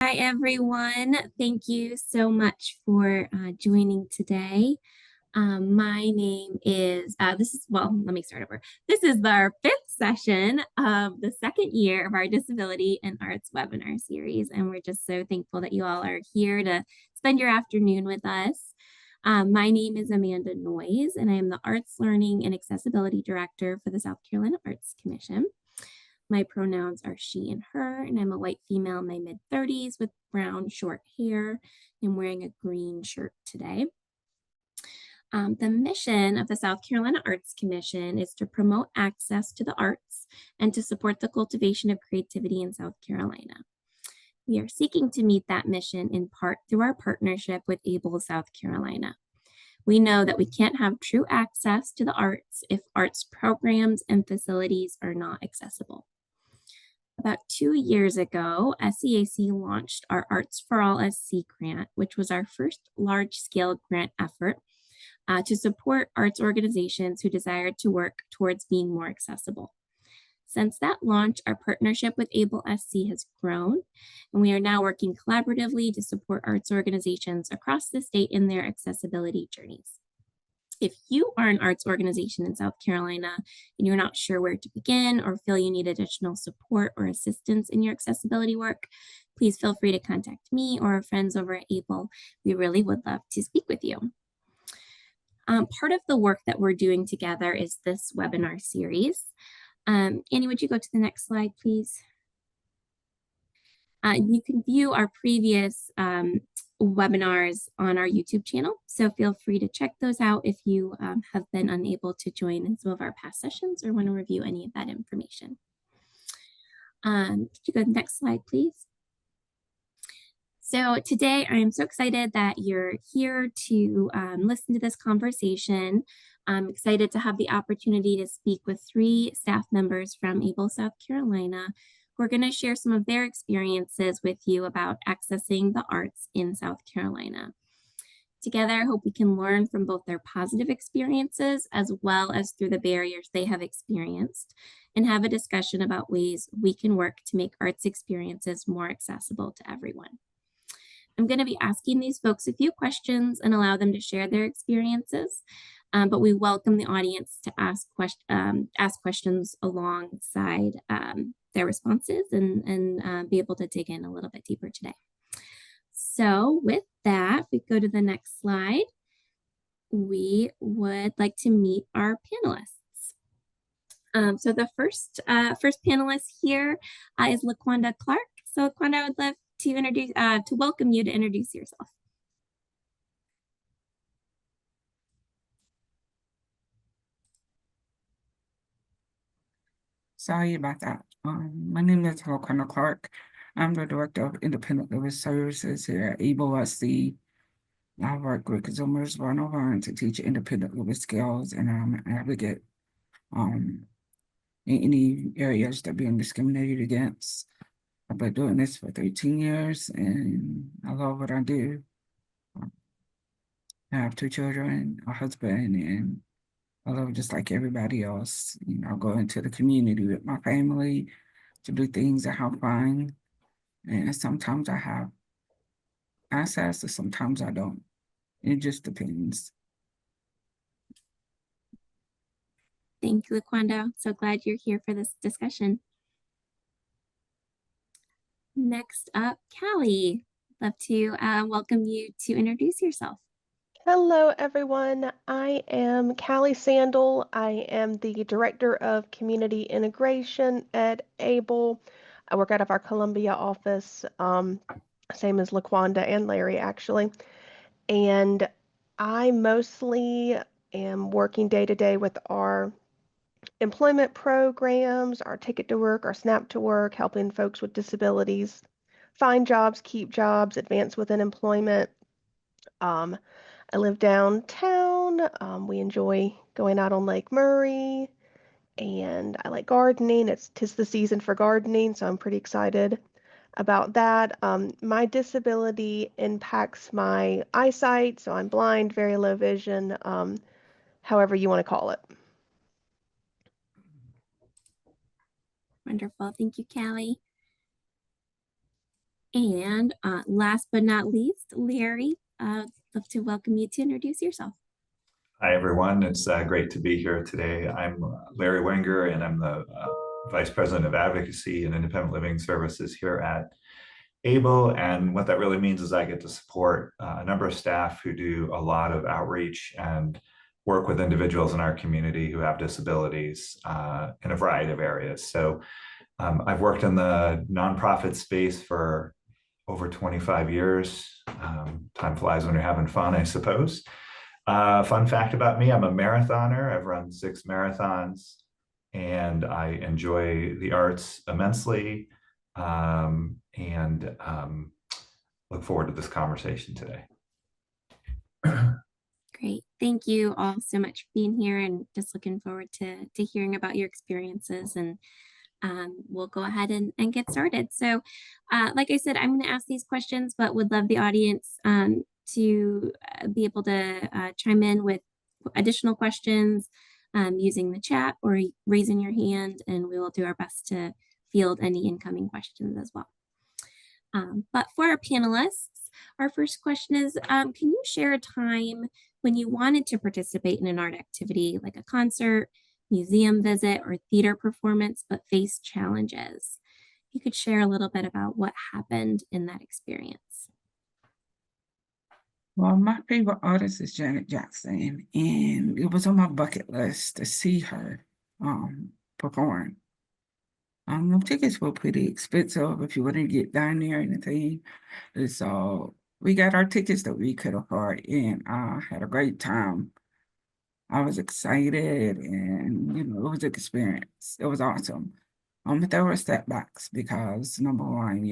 Hi, everyone. Thank you so much for joining today. My name is, let me start over. This is our fifth session of the second year of our Disability and Arts webinar series, and we're just so thankful that you all are here to spend your afternoon with us. My name is Amanda Noyes, and I am the Arts Learning and Accessibility Director for the South Carolina Arts Commission. My pronouns are she and her, and I'm a white female in my mid-30s with brown short hair. I'm wearing a green shirt today. The mission of the South Carolina Arts Commission is to promote access to the arts and to support the cultivation of creativity in South Carolina. We are seeking to meet that mission in part through our partnership with ABLE South Carolina. We know that we can't have true access to the arts if arts programs and facilities are not accessible. About 2 years ago, SCAC launched our Arts for All SC grant, which was our first large-scale grant effort to support arts organizations who desired to work towards being more accessible. Since that launch, our partnership with ABLE SC has grown, and we are now working collaboratively to support arts organizations across the state in their accessibility journeys. If you are an arts organization in South Carolina and you're not sure where to begin or feel you need additional support or assistance in your accessibility work, please feel free to contact me or our friends over at ABLE. We really would love to speak with you. Part of the work that we're doing together is this webinar series. Annie, would you go to the next slide, please? You can view our previous webinars on our YouTube channel, so feel free to check those out if you have been unable to join in some of our past sessions or want to review any of that information. Could you go to the next slide, please? So today I am so excited that you're here to listen to this conversation. I'm excited to have the opportunity to speak with 3 staff members from ABLE South Carolina. We're going to share some of their experiences with you about accessing the arts in South Carolina. Together, I hope we can learn from both their positive experiences as well as through the barriers they have experienced and have a discussion about ways we can work to make arts experiences more accessible to everyone. I'm going to be asking these folks a few questions and allow them to share their experiences, but we welcome the audience to ask questions alongside their responses and be able to dig in a little bit deeper today. So with that, we go to the next slide. We would like to meet our panelists. So the first panelist here is LaQuanda Clark. So LaQuanda, I would love to welcome you to introduce yourself. Sorry about that. My name is LaQuanda Clark. I'm the Director of Independent Living Services here at ABLE SC. I work with consumers one-on-one to teach independent living skills, and I'm an advocate in any areas that are being discriminated against. I've been doing this for 13 years, and I love what I do. I have 2 children, a husband, and I love just like everybody else, go into the community with my family to do things and have fun. And sometimes I have access, and sometimes I don't. It just depends. Thank you, LaQuanda. So glad you're here for this discussion. Next up, Cali. Love to welcome you to introduce yourself. Hello, everyone. I am Cali Sandel. I am the Director of Community Integration at ABLE. I work out of our Columbia office, same as LaQuanda and Larry, actually. And I mostly am working day to day with our employment programs, our Ticket to Work, our Snap to Work, helping folks with disabilities find jobs, keep jobs, advance within employment. I live downtown. We enjoy going out on Lake Murray, and I like gardening. Tis the season for gardening, so I'm pretty excited about that. My disability impacts my eyesight, so I'm blind, very low vision, however you want to call it. Wonderful. Thank you, Callie. And last but not least, Larry, love to welcome you to introduce yourself. Hi, everyone. It's great to be here today. I'm Larry Wanger, and I'm the Vice President of Advocacy and Independent Living Services here at ABLE. And what that really means is I get to support a number of staff who do a lot of outreach and work with individuals in our community who have disabilities in a variety of areas. So I've worked in the nonprofit space for over 25 years. Time flies when you're having fun, I suppose. Fun fact about me, I'm a marathoner. I've run 6 marathons, and I enjoy the arts immensely, and look forward to this conversation today. Great. Thank you all so much for being here, and just looking forward to hearing about your experiences. And we'll go ahead and get started. So like I said, I'm going to ask these questions, but would love the audience to be able to chime in with additional questions using the chat or raising your hand, and we will do our best to field any incoming questions as well. But for our panelists, our first question is, can you share a time when you wanted to participate in an art activity like a concert, museum visit, or theater performance, but faced challenges? You could share a little bit about what happened in that experience. Well, my favorite artist is Janet Jackson, and it was on my bucket list to see her perform. The tickets were pretty expensive if you wouldn't get down there or anything. And so we got our tickets that we could afford, and I had a great time. I was excited, and it was an experience. It was awesome. But there were setbacks because number one,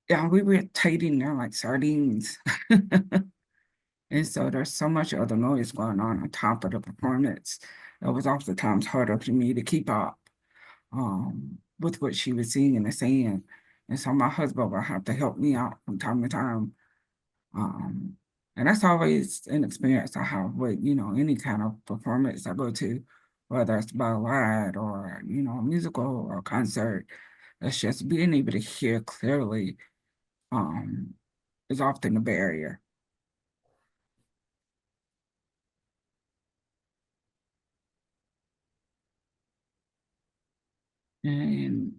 yeah, we were rotating there like sardines. And so there's so much other noise going on top of the performance. It was oftentimes harder for me to keep up with what she was seeing and saying. And so my husband would have to help me out from time to time. And that's always an experience I have with, any kind of performance I go to, whether it's ballet or, a musical or concert. It's just being able to hear clearly is often a barrier. And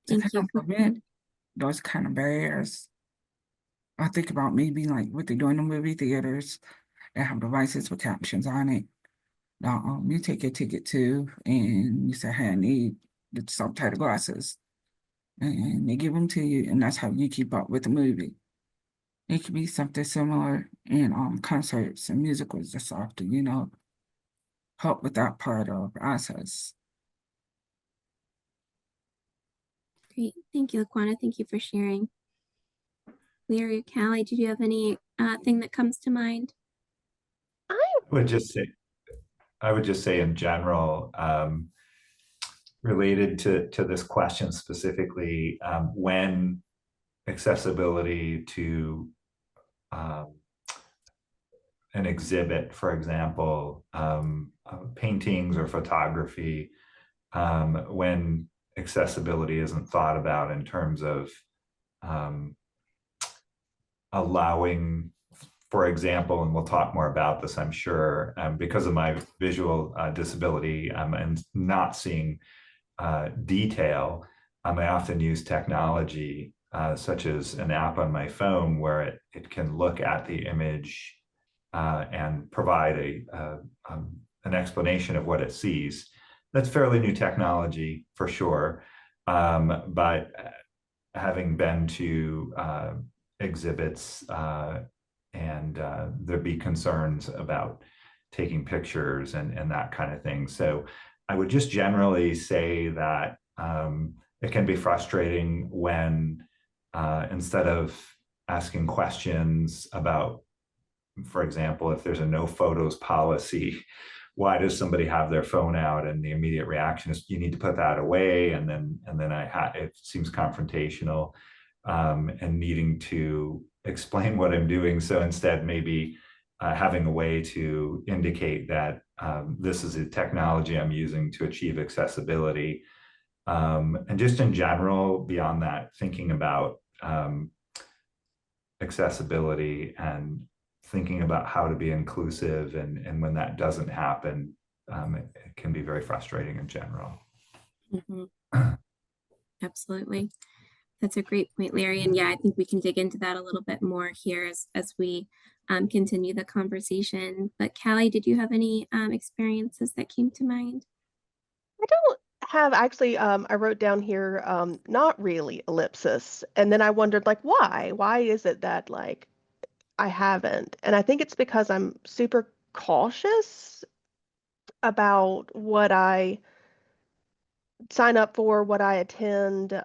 to Thank kind you. of prevent those kind of barriers, I think about maybe like what they do in the movie theaters. They have devices with captions on it. Now, you take your ticket too, and you say, "Hey, I need the subtitle glasses," and they give them to you, and that's how you keep up with the movie. It could be something similar in concerts and musicals. Just often, help with that part of the process. Great. Thank you, LaQuanda. Thank you for sharing. Larry, Callie, did you have any thing that comes to mind? I would just say in general, related to this question specifically, when accessibility to an exhibit, for example, paintings or photography, when accessibility isn't thought about in terms of allowing, for example, and we'll talk more about this, I'm sure, because of my visual disability and not seeing detail, I often use technology such as an app on my phone where it can look at the image and provide an explanation of what it sees. That's fairly new technology for sure, but having been to exhibits and there'd be concerns about taking pictures and that kind of thing. So I would just generally say that it can be frustrating when instead of asking questions about, for example, if there's a no photos policy, why does somebody have their phone out? And the immediate reaction is, you need to put that away. And then it seems confrontational and needing to explain what I'm doing. So instead, maybe having a way to indicate that this is a technology I'm using to achieve accessibility, And just in general, beyond that, thinking about accessibility and thinking about how to be inclusive, and when that doesn't happen, it can be very frustrating in general. Absolutely. That's a great point, Larry. And yeah, I think we can dig into that a little bit more here as we continue the conversation. But Callie, did you have any experiences that came to mind? I don't have actually, I wrote down here, not really ellipsis. And then I wondered, like, why? Why is it that, like, I haven't? And I think it's because I'm super cautious about what I sign up for, what I attend.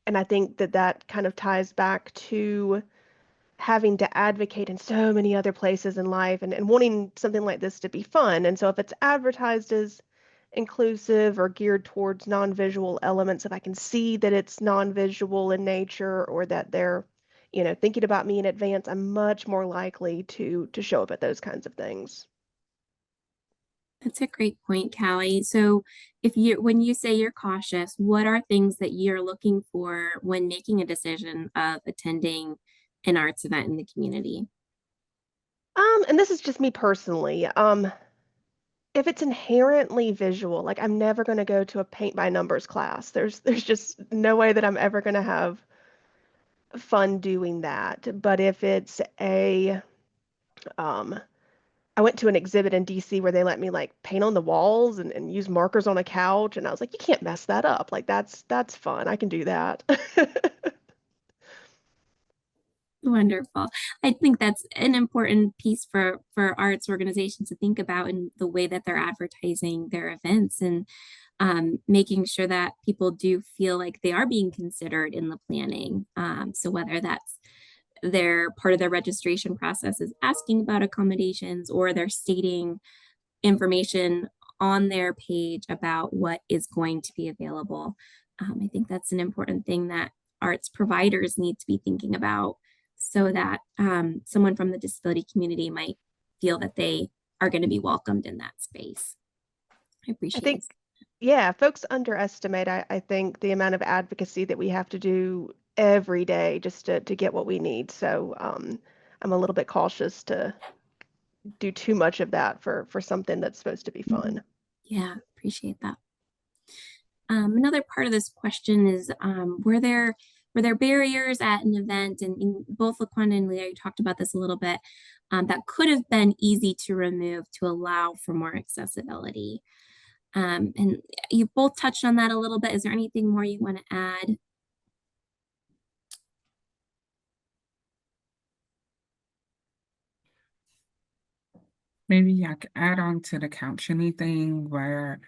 And I think that that kind of ties back to having to advocate in so many other places in life and wanting something like this to be fun. And so if it's advertised as inclusive or geared towards non-visual elements, if I can see that it's non-visual in nature or that they're, thinking about me in advance, I'm much more likely to show up at those kinds of things. That's a great point, Callie. So when you say you're cautious, what are things that you're looking for when making a decision of attending an arts event in the community? And this is just me personally. If it's inherently visual, like I'm never going to go to a paint by numbers class. There's just no way that I'm ever going to have fun doing that. But if it's um, I went to an exhibit in DC where they let me like paint on the walls and use markers on a couch, and I was like, you can't mess that up. Like that's fun. I can do that. Wonderful. I think that's an important piece for arts organizations to think about in the way that they're advertising their events and making sure that people do feel like they are being considered in the planning. So whether that's their part of their registration process is asking about accommodations or they're stating information on their page about what is going to be available. I think that's an important thing that arts providers need to be thinking about so that someone from the disability community might feel that they are going to be welcomed in that space. I I appreciate think, it. yeah, folks underestimate, I think, the amount of advocacy that we have to do every day just to get what we need. So I'm a little bit cautious to do too much of that for something that's supposed to be fun. Yeah, appreciate that. Another part of this question is, were there barriers at an event, and both LaQuanda and Leah, you talked about this a little bit, that could have been easy to remove to allow for more accessibility? And you both touched on that a little bit. Is there anything more you want to add? Maybe I could add on to the captioning thing where,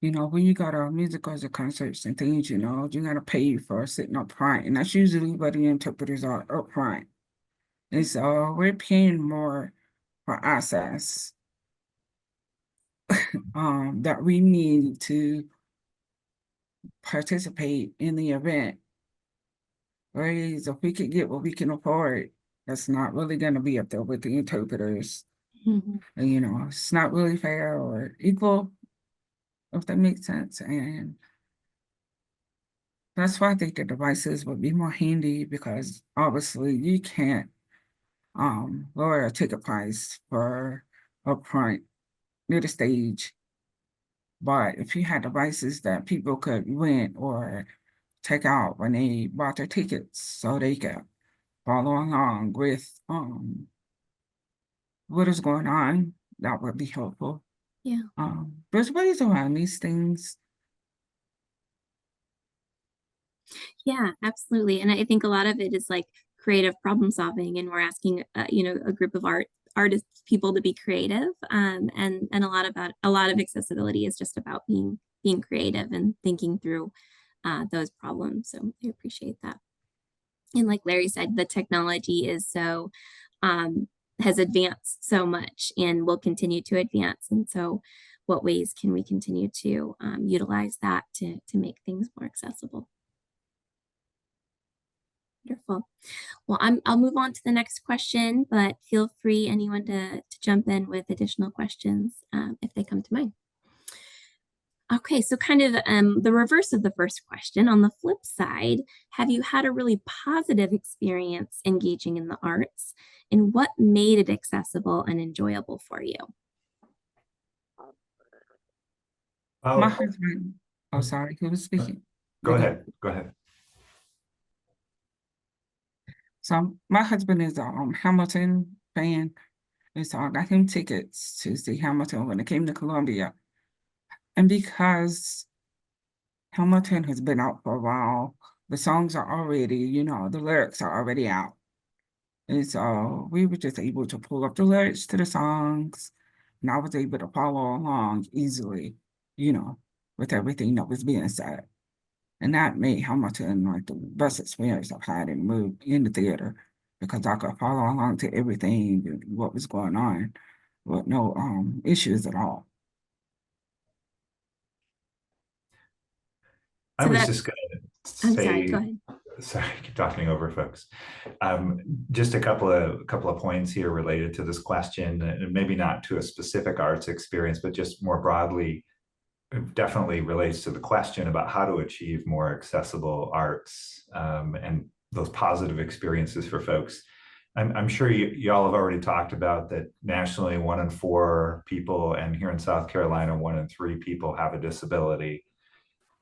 when you go to musicals or concerts and things, you gotta pay for sitting up front. And that's usually where the interpreters are up front. And so we're paying more for access that we need to participate in the event. Whereas if we could get what we can afford, that's not really gonna be up there with the interpreters. Mhm. And, it's not really fair or equal, if that makes sense. And that's why I think the devices would be more handy because obviously you can't lower a ticket price for upfront near the stage. But if you had devices that people could rent or take out when they bought their tickets so they could follow along with what is going on, that would be helpful. Yeah. There's ways around these things. Yeah, absolutely. And I think a lot of it is like creative problem solving, and we're asking, a group of artists people to be creative. And a lot of accessibility is just about being creative and thinking through those problems. So I appreciate that. And like Larry said, the technology is um, has advanced so much and will continue to advance. And so, what ways can we continue to utilize that to make things more accessible? Wonderful. Well, I'll move on to the next question, but feel free, anyone, to jump in with additional questions if they come to mind. Okay, so kind of the reverse of the first question. On the flip side, have you had a really positive experience engaging in the arts, and what made it accessible and enjoyable for you? My Oh, husband, oh, sorry, who was speaking? go You go. ahead. Go ahead. So my husband is a Hamilton fan, and so I got him tickets to see Hamilton when it came to Columbia. And because Hamilton has been out for a while, the songs are already, the lyrics are already out. And so we were just able to pull up the lyrics to the songs, and I was able to follow along easily, you know, with everything that was being said. And that made Hamilton like the best experience I've had in the theater because I could follow along to everything and what was going on with no issues at all. I So was that, just going to I'm sorry, go say, ahead. sorry, keep talking over folks. Just a couple of points here related to this question, and maybe not to a specific arts experience, but just more broadly, it definitely relates to the question about how to achieve more accessible arts and those positive experiences for folks. I'm sure y'all have already talked about that nationally, 1 in 4 people, and here in South Carolina, 1 in 3 people have a disability.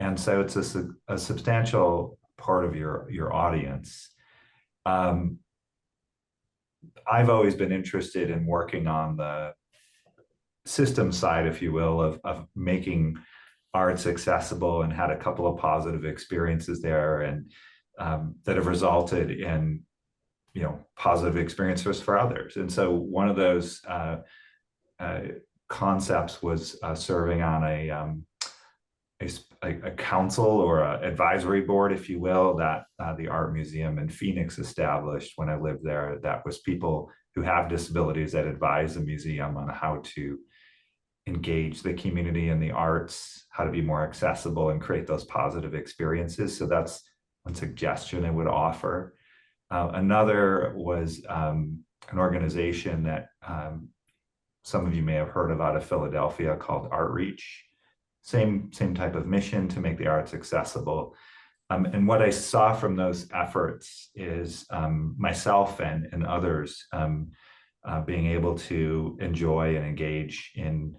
And so it's a substantial part of your audience. Um, I've always been interested in working on the system side, if you will, of making arts accessible, and had a couple of positive experiences there, and that have resulted in positive experiences for others. And so one of those uh, concepts was serving on a council or an advisory board, if you will, that the art museum in Phoenix established when I lived there. That was people who have disabilities that advise the museum on how to engage the community in the arts, how to be more accessible and create those positive experiences. So that's one suggestion I would offer. Another was an organization that some of you may have heard of out of Philadelphia called Outreach. Same type of mission to make the arts accessible. And what I saw from those efforts is myself and others being able to enjoy and engage in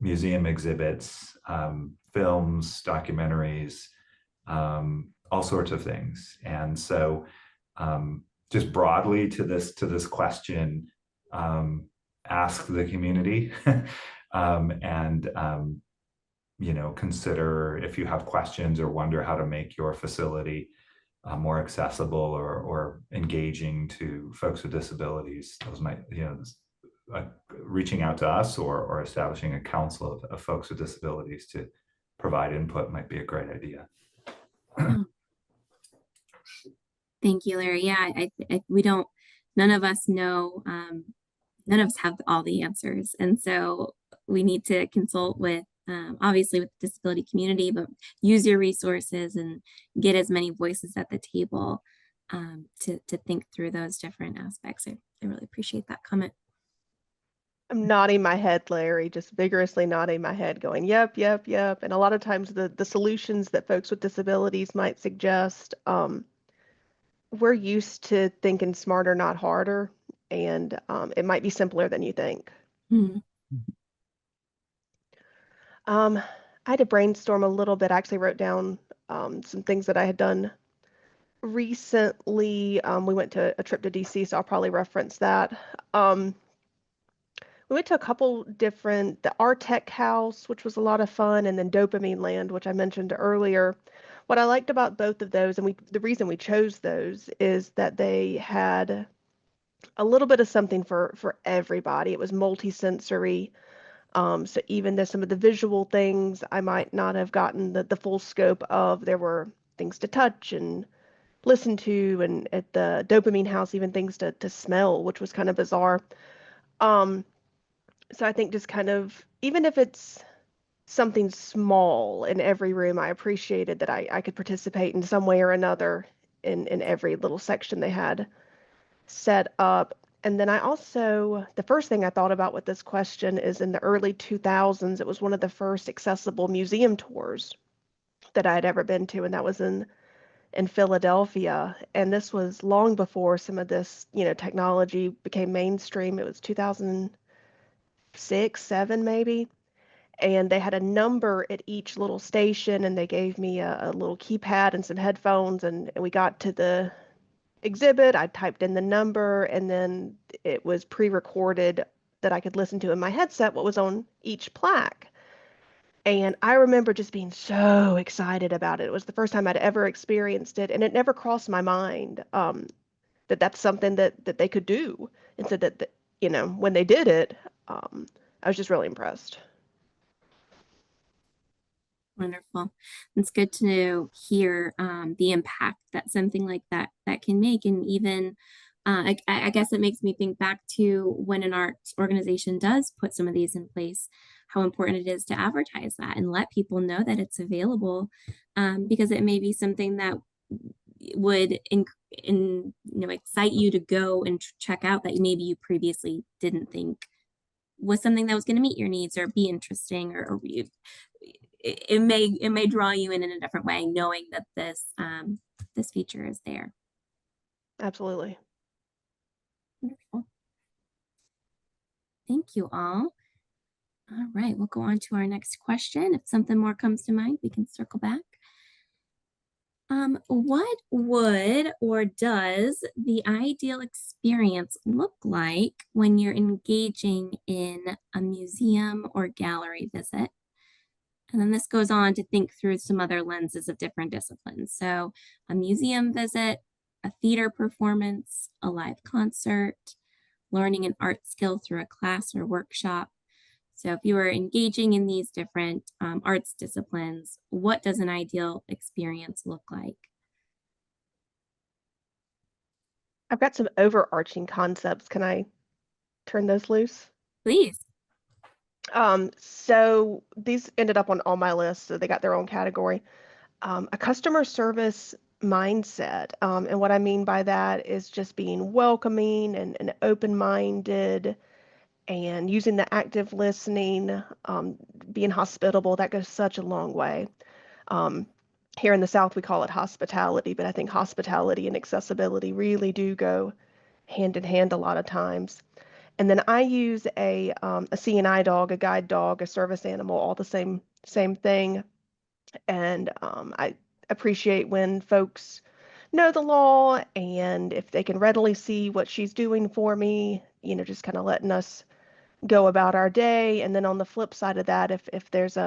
museum exhibits, films, documentaries, all sorts of things. And so just broadly to this question, ask the community and consider if you have questions or wonder how to make your facility more accessible or engaging to folks with disabilities. Those might, reaching out to us or establishing a council of folks with disabilities to provide input might be a great idea. Oh, thank you, Larry. Yeah, we don't, none of us know, none of us have all the answers. And so we need to consult with, obviously with the disability community, but use your resources and get as many voices at the table to think through those different aspects. I really appreciate that comment. I'm nodding my head, Larry, just vigorously nodding my head, going, yep, yep, yep. And a lot of times the solutions that folks with disabilities might suggest, we're used to thinking smarter, not harder. And it might be simpler than you think. Hmm. I had to brainstorm a little bit. I actually wrote down some things that I had done recently. We went to a trip to DC, so I'll probably reference that. We went to a couple different, the Our Tech House, which was a lot of fun, and then Dopamine Land, which I mentioned earlier. What I liked about both of those, and the reason we chose those, is that they had a little bit of something for everybody. It was multi-sensory. So even though some of the visual things I might not have gotten the full scope of, there were things to touch and listen to, and at the Dopamine House, even things to smell, which was kind of bizarre. Um, so I think just kind of, even if it's something small in every room, I appreciated that I could participate in some way or another in every little section they had set up. And then I also, the first thing I thought about with this question is in the early 2000s, it was one of the first accessible museum tours that I had ever been to, and that was in Philadelphia. And this was long before some of this, technology became mainstream. It was 2006, 7 maybe. And they had a number at each little station, and they gave me a little keypad and some headphones, and we got to the exhibit. I typed in the number, and then it was pre-recorded that I could listen to in my headset what was on each plaque. And I remember just being so excited about it. It was the first time I'd ever experienced it, and it never crossed my mind that that's something that they could do. And so that, when they did it, I was just really impressed. Wonderful. It's good to hear the impact that something like that can make. And even, I guess it makes me think back to when an arts organization does put some of these in place, how important it is to advertise that and let people know that it's available, because it may be something that would excite you to go and check out that maybe you previously didn't think was something that was going to meet your needs or be interesting, or it may draw you in a different way, knowing that this feature is there. Absolutely. Wonderful. Thank you all. All right, we'll go on to our next question. If something more comes to mind, we can circle back. What would or does the ideal experience look like when you're engaging in a museum or gallery visit? And then this goes on to think through some other lenses of different disciplines. So a museum visit, a theater performance, a live concert, learning an art skill through a class or workshop. So if you are engaging in these different arts disciplines, what does an ideal experience look like? I've got some overarching concepts. Can I turn those loose? Please. So these ended up on all my lists, so they got their own category. A customer service mindset. And what I mean by that is just being welcoming and open-minded and using the active listening, being hospitable. That goes such a long way. Um, Here in the South, we call it hospitality, but I think hospitality and accessibility really do go hand in hand a lot of times. And then I use a CNI dog, a guide dog, a service animal, all the same thing. And I appreciate when folks know the law and if they can readily see what she's doing for me, just kind of letting us go about our day. And then on the flip side of that, if there's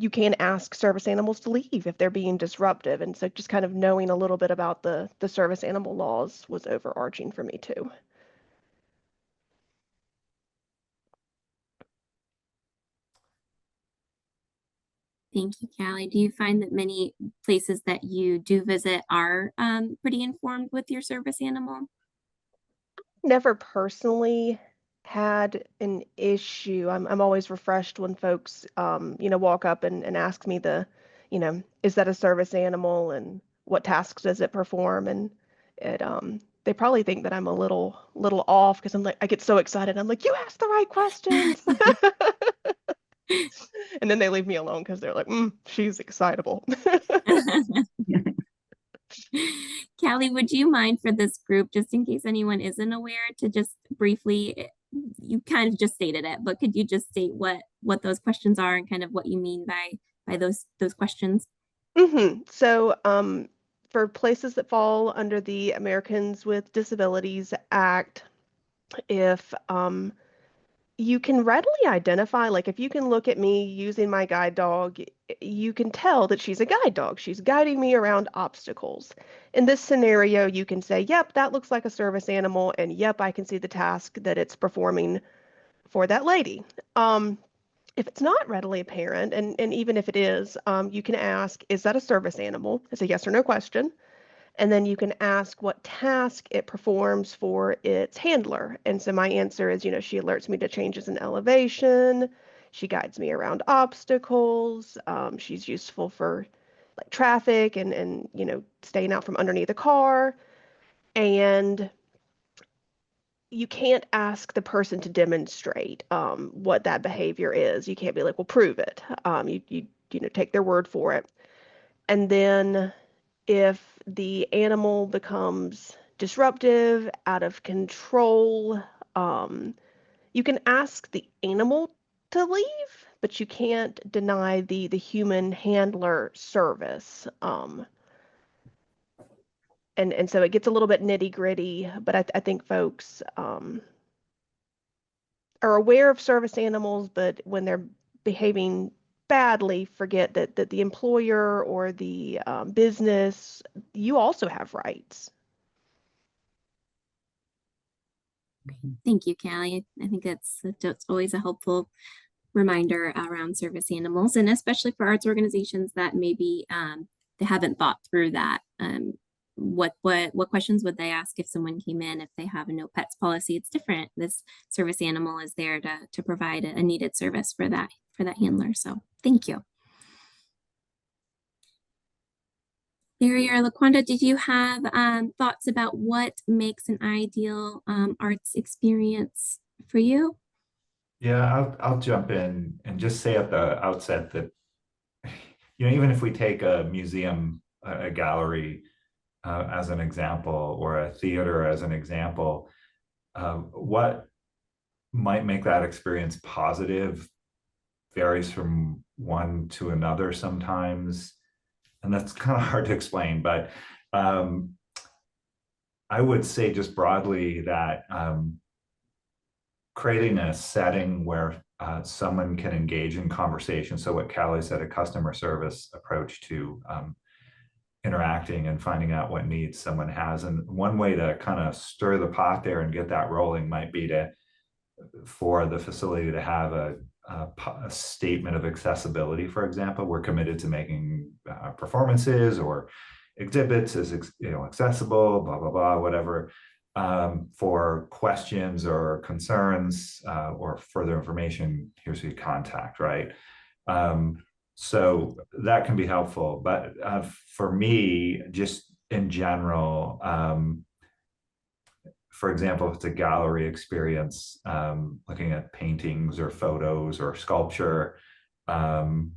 you can ask service animals to leave if they're being disruptive. And so just kind of knowing a little bit about the service animal laws was overarching for me too. Thank you, Callie. Do you find that many places that you do visit are pretty informed with your service animal? Never personally had an issue. I'm always refreshed when folks, walk up and ask me is that a service animal and what tasks does it perform? And they probably think that I'm a little off because I'm like, I get so excited. I'm like, you asked the right questions. And then they leave me alone because they're like, she's excitable. Callie, would you mind for this group, just in case anyone isn't aware, to just briefly, you kind of just stated it, but could you just state what those questions are and kind of what you mean by those questions? So, for places that fall under the Americans with Disabilities Act, if you can readily identify, like if you can look at me using my guide dog, you can tell that she's a guide dog. She's guiding me around obstacles. In this scenario, you can say, yep, that looks like a service animal, and yep, I can see the task that it's performing for that lady. If it's not readily apparent, and even if it is, you can ask, is that a service animal? It's a yes or no question. And then you can ask what task it performs for its handler. And so my answer is, she alerts me to changes in elevation. She guides me around obstacles. She's useful for like traffic and staying out from underneath a car. and you can't ask the person to demonstrate what that behavior is. You can't be like, well, prove it. You know, take their word for it. And then if the animal becomes disruptive, out of control, you can ask the animal to leave, but you can't deny the human handler service. And so it gets a little bit nitty gritty, but I think folks are aware of service animals, but when they're behaving badly, forget that the employer or the business, you also have rights. Thank you, Callie. I think that's always a helpful reminder around service animals, and especially for arts organizations that maybe they haven't thought through that. What questions would they ask if someone came in if they have a no pets policy? It's different. This service animal is there to provide a needed service for that handler. So thank you. Barry or LaQuanda, did you have thoughts about what makes an ideal arts experience for you? Yeah, I'll jump in and just say at the outset that, even if we take a museum, a gallery as an example, or a theater as an example, what might make that experience positive varies from one to another sometimes. And that's kind of hard to explain, but I would say just broadly that creating a setting where someone can engage in conversation. So what Callie said, a customer service approach to interacting and finding out what needs someone has. And one way to kind of stir the pot there and get that rolling might be for the facility to have a statement of accessibility. For example, we're committed to making performances or exhibits as accessible, blah, blah, blah, whatever. For questions or concerns or further information, here's who you contact, right? So that can be helpful. But for me, just in general, for example, if it's a gallery experience, looking at paintings or photos or sculpture, I've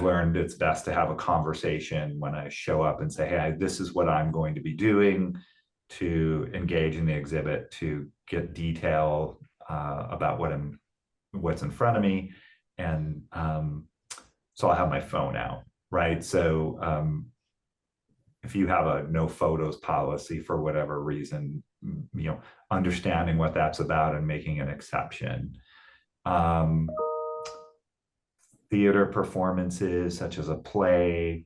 learned it's best to have a conversation when I show up and say, hey, this is what I'm going to be doing, to engage in the exhibit, to get detail about what's in front of me. And so I'll have my phone out, right? So if you have a no photos policy for whatever reason, understanding what that's about and making an exception. Theater performances such as a play,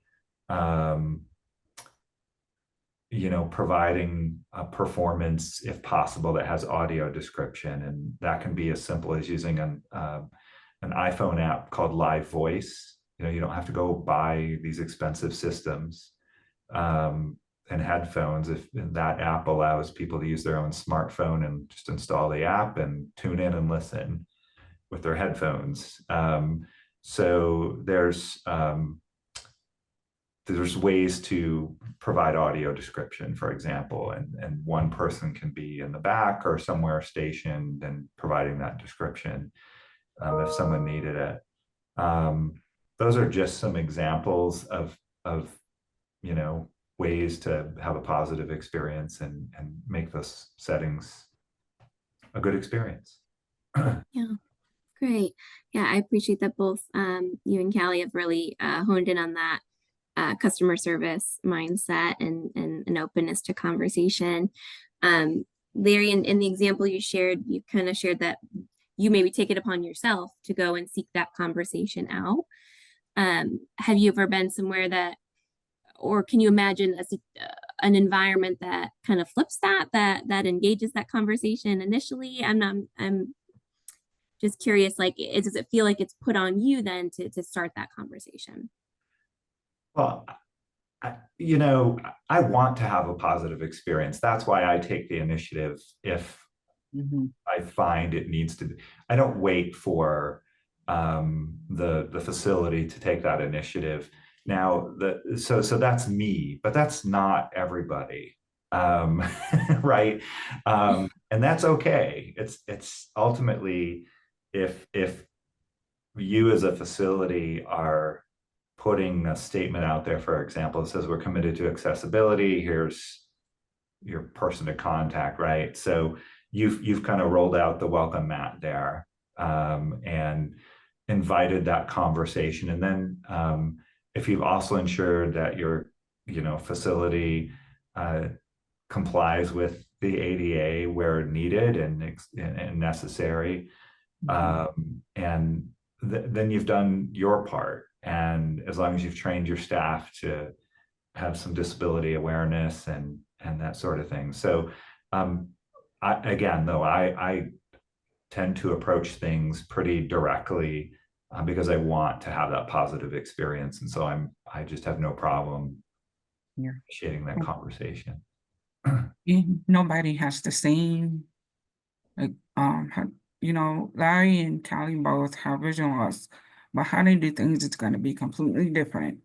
providing a performance, if possible, that has audio description. And that can be as simple as using an iPhone app called Live Voice. You don't have to go buy these expensive systems and headphones. If that app allows people to use their own smartphone and just install the app and tune in and listen with their headphones. So there's ways to provide audio description, for example, and one person can be in the back or somewhere stationed and providing that description if someone needed it. Those are just some examples of ways to have a positive experience and make those settings a good experience. Yeah. Great. Yeah, I appreciate that both you and Callie have really honed in on that customer service mindset and an openness to conversation. Larry, in the example you shared, you kind of shared that you maybe take it upon yourself to go and seek that conversation out. Have you ever been somewhere that, or can you imagine an environment that kind of flips that engages that conversation initially? I'm just curious, like, does it feel like it's put on you then to start that conversation? Well, I want to have a positive experience. That's why I take the initiative if I find it needs to be. I don't wait for the facility to take that initiative. Now, so that's me, but that's not everybody, right? And that's okay. It's ultimately, if you as a facility are putting a statement out there, for example, that says we're committed to accessibility. Here's your person to contact, right? So you've kind of rolled out the welcome mat there, and invited that conversation. And then if you've also ensured that your facility complies with the ADA where needed and necessary, and then you've done your part. And as long as you've trained your staff to have some disability awareness and that sort of thing. So I tend to approach things pretty directly, because I want to have that positive experience. And so I just have no problem initiating that conversation. Nobody has the same, like, Larry and Cali both have vision loss, but how they do things is going to be completely different.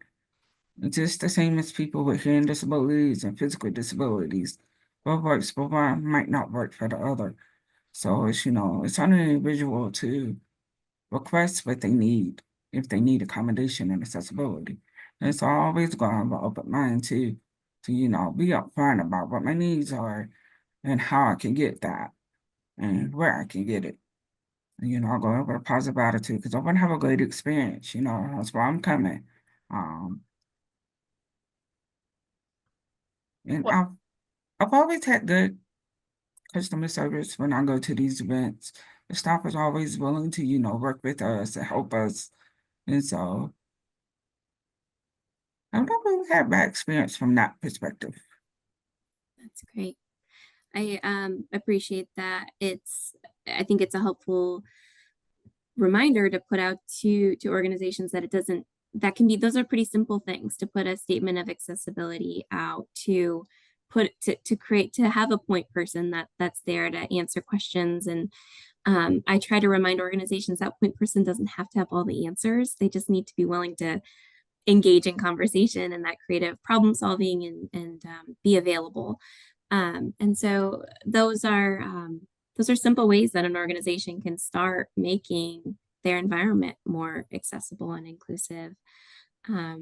It's just the same as people with hearing disabilities and physical disabilities. What works for one might not work for the other. So it's on an individual to request what they need, if they need accommodation and accessibility. And so I always go have an open mind to be upfront about what my needs are and how I can get that and where I can get it. I'll go over a positive attitude because I want to have a good experience. That's why I'm coming. And I've always had good customer service when I go to these events. The staff is always willing to, work with us and help us. And so I've not really had bad experience from that perspective. That's great. I appreciate that. I think it's a helpful reminder to put out to organizations that those are pretty simple things, to put a statement of accessibility out, to have a point person that's there to answer questions. And I try to remind organizations that point person doesn't have to have all the answers. They just need to be willing to engage in conversation and that creative problem solving and be available. And so those are simple ways that an organization can start making their environment more accessible and inclusive. There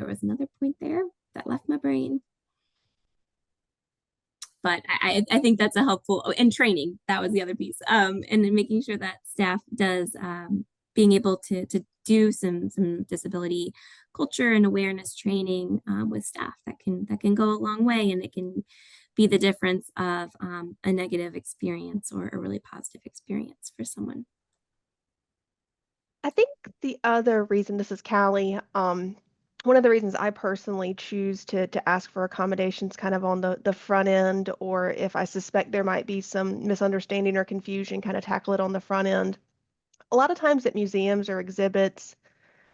was another point there that left my brain. But I think that's a helpful, and training, that was the other piece. And then making sure that staff does, being able to do some disability culture and awareness training with staff that can go a long way, and it can be the difference of a negative experience or a really positive experience for someone. I think the other reason, this is Callie, one of the reasons I personally choose to ask for accommodations kind of on the front end, or if I suspect there might be some misunderstanding or confusion, kind of tackle it on the front end. A lot of times at museums or exhibits,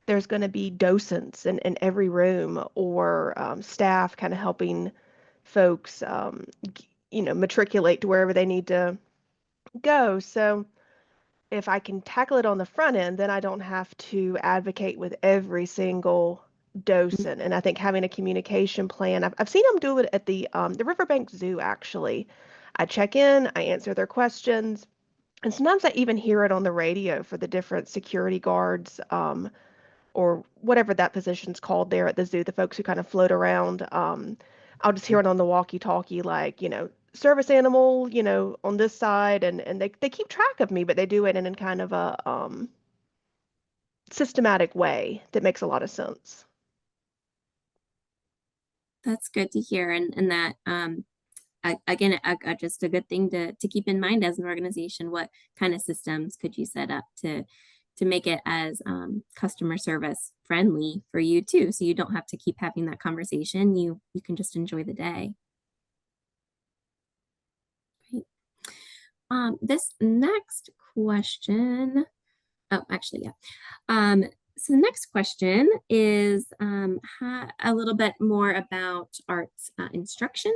there's going to be docents in every room, or staff kind of helping folks, matriculate to wherever they need to go. So if I can tackle it on the front end, then I don't have to advocate with every single docent. And I think having a communication plan, I've seen them do it at the Riverbank Zoo, actually. I check in, I answer their questions, and sometimes I even hear it on the radio for the different security guards, or whatever that position's called there at the zoo, the folks who kind of float around. I'll just hear it on the walkie-talkie, like, service animal, on this side, and they keep track of me, but they do it in kind of a systematic way that makes a lot of sense. That's good to hear, and that again, just a good thing to keep in mind as an organization. What kind of systems could you set up to make it as customer service friendly for you too, so you don't have to keep having that conversation. You can just enjoy the day. Great. This next question, oh, actually, yeah. So the next question is a little bit more about arts instruction.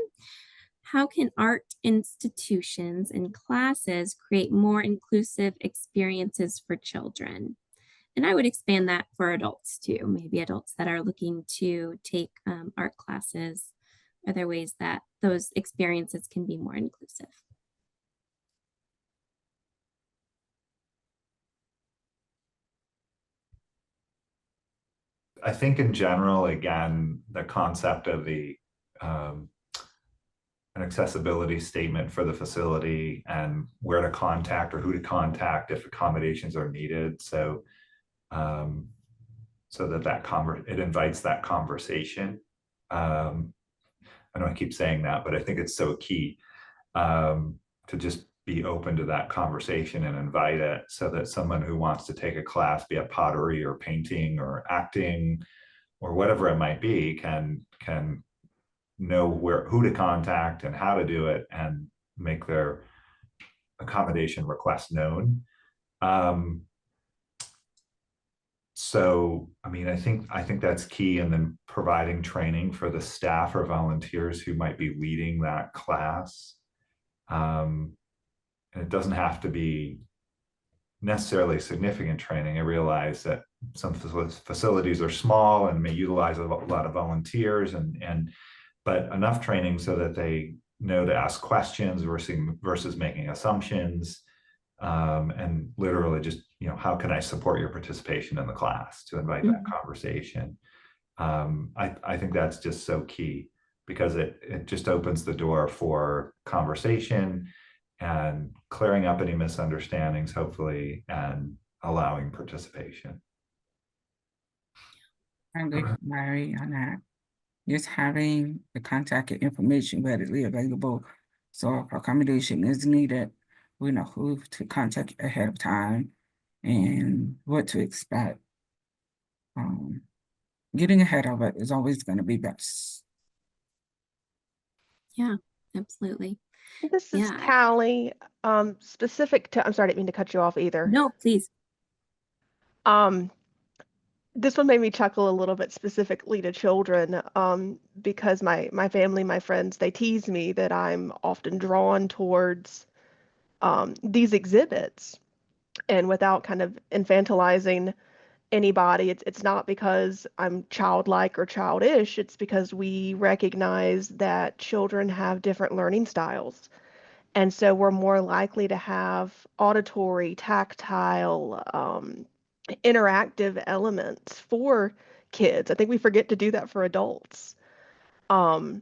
How can art institutions and classes create more inclusive experiences for children? And I would expand that for adults too, maybe adults that are looking to take art classes. Are there ways that those experiences can be more inclusive? I think in general, again, the concept of an accessibility statement for the facility and where to contact or who to contact if accommodations are needed. So so that it invites that conversation. I know I keep saying that, but I think it's so key to just be open to that conversation and invite it, so that someone who wants to take a class, be it pottery or painting or acting or whatever it might be, can know who to contact and how to do it and make their accommodation request known. So, I mean, I think that's key. And then providing training for the staff or volunteers who might be leading that class. And it doesn't have to be necessarily significant training. I realize that some facilities are small and may utilize a lot of volunteers, but enough training so that they know to ask questions versus making assumptions. And literally just, how can I support your participation in the class, to invite that conversation. I think that's just so key, because it just opens the door for conversation and clearing up any misunderstandings, hopefully, and allowing participation. I agree with Mary on that. Just having the contact information readily available. So if accommodation is needed, we know who to contact ahead of time and what to expect. Getting ahead of it is always going to be best. Yeah, absolutely. This is Cali, specific to, I'm sorry, I didn't mean to cut you off either. No, please. This one made me chuckle a little bit, specifically to children, because my family, my friends, they tease me that I'm often drawn towards these exhibits, and without kind of infantilizing anybody, it's not because I'm childlike or childish. It's because we recognize that children have different learning styles. And so we're more likely to have auditory, tactile, interactive elements for kids. I think we forget to do that for adults. And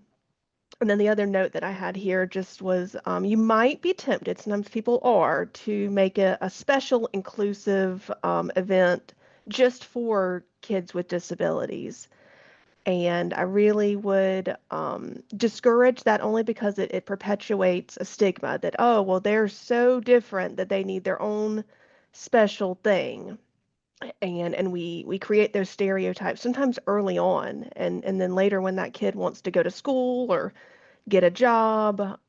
then the other note that I had here just was you might be tempted, sometimes people are, to make a special inclusive event just for kids with disabilities. And I really would discourage that, only because it perpetuates a stigma that, oh, well, they're so different that they need their own special thing. And we create those stereotypes sometimes early on. And then later, when that kid wants to go to school or get a job,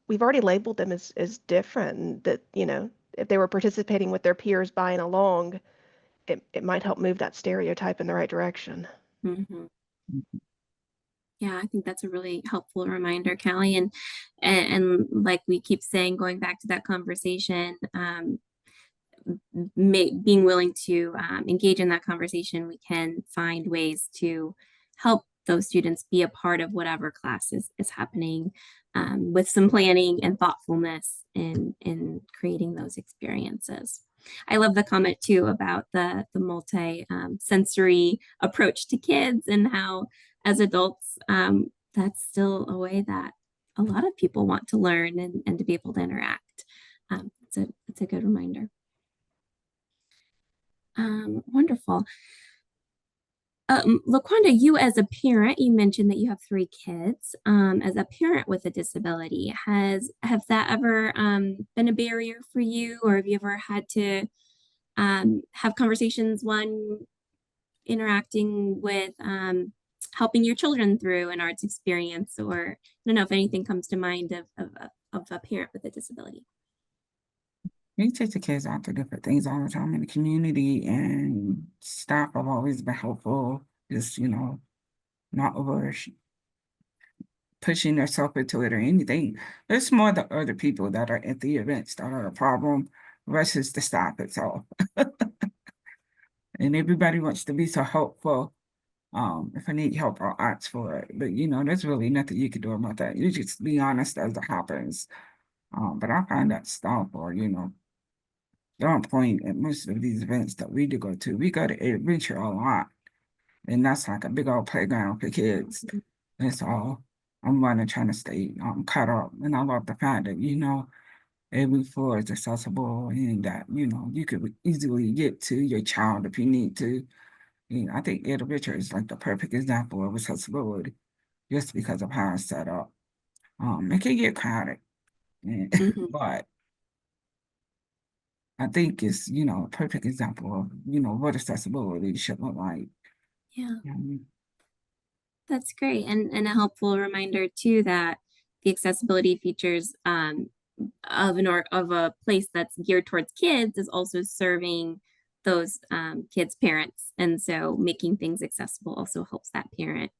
we've already labeled them as different. And that, if they were participating with their peers buying along, it might help move that stereotype in the right direction. Yeah, I think that's a really helpful reminder, Callie. And like we keep saying, going back to that conversation, being willing to engage in that conversation, we can find ways to help those students be a part of whatever class is happening, with some planning and thoughtfulness in creating those experiences. I love the comment too about the multi-sensory approach to kids, and how as adults, that's still a way that a lot of people want to learn and to be able to interact. It's a good reminder. Wonderful. LaQuanda, you as a parent, you mentioned that you have 3 kids. As a parent with a disability, have that ever been a barrier for you, or have you ever had to have conversations, one, interacting with helping your children through an arts experience, or I don't know if anything comes to mind of a parent with a disability? We take the kids out to different things all the time in the community, and staff have always been helpful. Just, not over pushing themselves into it or anything. It's more the other people that are at the events that are a problem versus the staff itself. And everybody wants to be so helpful. If I need help, I'll ask for it. But there's really nothing you can do about that. You just be honest as it happens. But I find that stuff, or they're on point at most of these events that we do go to. We go to Adventure a lot, and that's like a big old playground for kids. And so I'm running trying to stay caught up. And I love the fact that, every floor is accessible and that, you could easily get to your child if you need to. I think Adventure is like the perfect example of accessibility just because of how it's set up. It can get crowded, Mhm. but I think it's, a perfect example of, what accessibility should look like. Yeah, Um, that's great. And a helpful reminder too that the accessibility features of of a place that's geared towards kids is also serving those kids' parents. And so making things accessible also helps that parent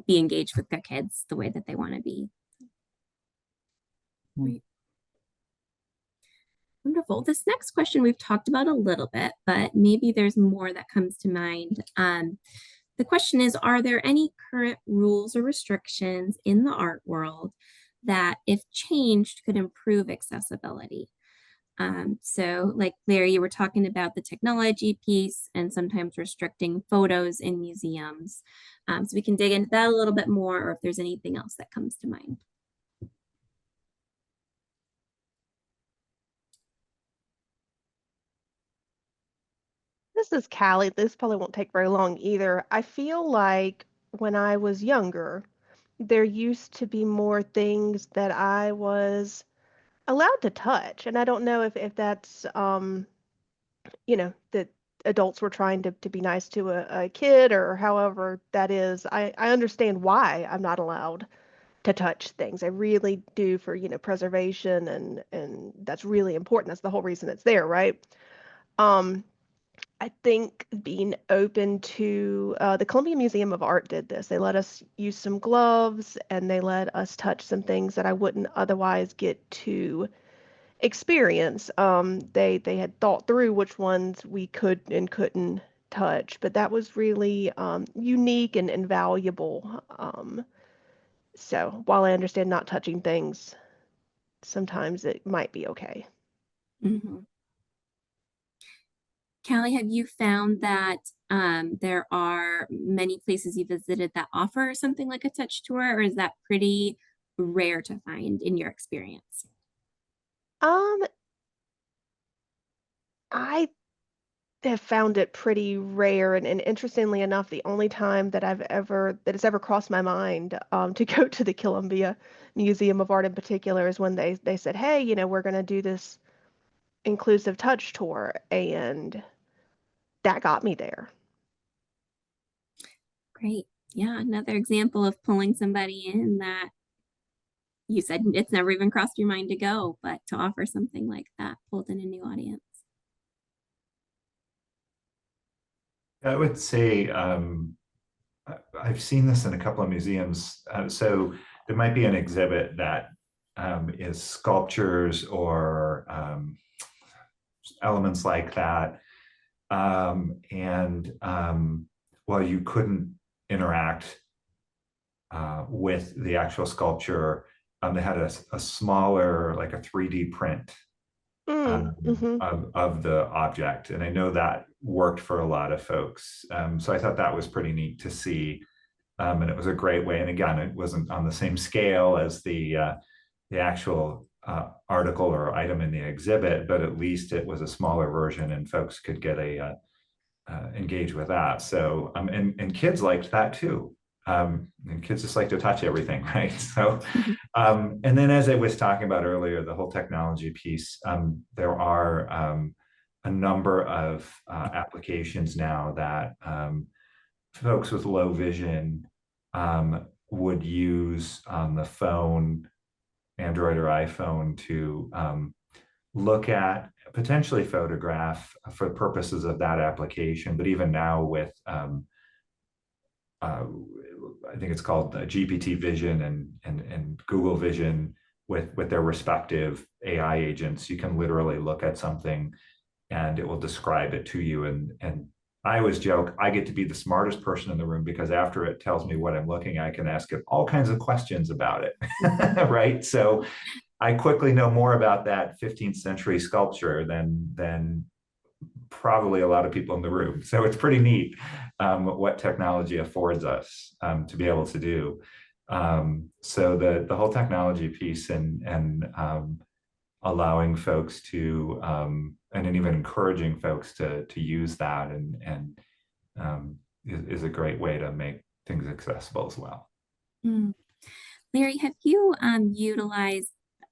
be engaged with their kids the way that they want to be. mm, Great. Wonderful. This next question we've talked about a little bit, but maybe there's more that comes to mind. The question is, are there any current rules or restrictions in the art world that, if changed, could improve accessibility? So like Larry, you were talking about the technology piece and sometimes restricting photos in museums. So we can dig into that a little bit more, or if there's anything else that comes to mind. This is Cali. This probably won't take very long either. I feel like when I was younger, there used to be more things that I was allowed to touch. And I don't know if that's, that adults were trying to be nice to a kid or however that is. I understand why I'm not allowed to touch things. I really do for, preservation and that's really important. That's the whole reason it's there, right? Um, I think being open to the Columbia Museum of Art did this. They let us use some gloves and they let us touch some things that I wouldn't otherwise get to experience. They had thought through which ones we could and couldn't touch, but that was really unique and valuable. So while I understand not touching things, sometimes it might be okay. Mm-hmm. Callie, have you found that there are many places you visited that offer something like a touch tour, or is that pretty rare to find in your experience? Um, I have found it pretty rare, and interestingly enough, the only time that it's ever crossed my mind to go to the Columbia Museum of Art in particular is when they said, "Hey, we're going to do this inclusive touch tour," and that got me there. Great. Yeah, another example of pulling somebody in that you said it's never even crossed your mind to go, but to offer something like that pulled in a new audience. I would say I've seen this in a couple of museums. So there might be an exhibit that is sculptures or elements like that. While you couldn't interact with the actual sculpture, they had a smaller, like a 3D print Mm-hmm. of the object. And I know that worked for a lot of folks. So I thought that was pretty neat to see. And it was a great way. And again, it wasn't on the same scale as the actual article or item in the exhibit, but at least it was a smaller version and folks could get engage with that. So and kids liked that too. And kids just like to touch everything, right? So and then as I was talking about earlier, the whole technology piece, there are a number of applications now that folks with low vision would use on the phone, Android or iPhone, to look at, potentially photograph for purposes of that application. But even now with, I think it's called GPT Vision and Google Vision with their respective AI agents, you can literally look at something and it will describe it to you and I always joke, I get to be the smartest person in the room because after it tells me what I'm looking at, I can ask it all kinds of questions about it. Right. So I quickly know more about that 15th century sculpture than probably a lot of people in the room. So it's pretty neat what technology affords us to be able to do. So the whole technology piece and allowing folks to and even encouraging folks to use that and is a great way to make things accessible as well. Mm. Larry, have you utilized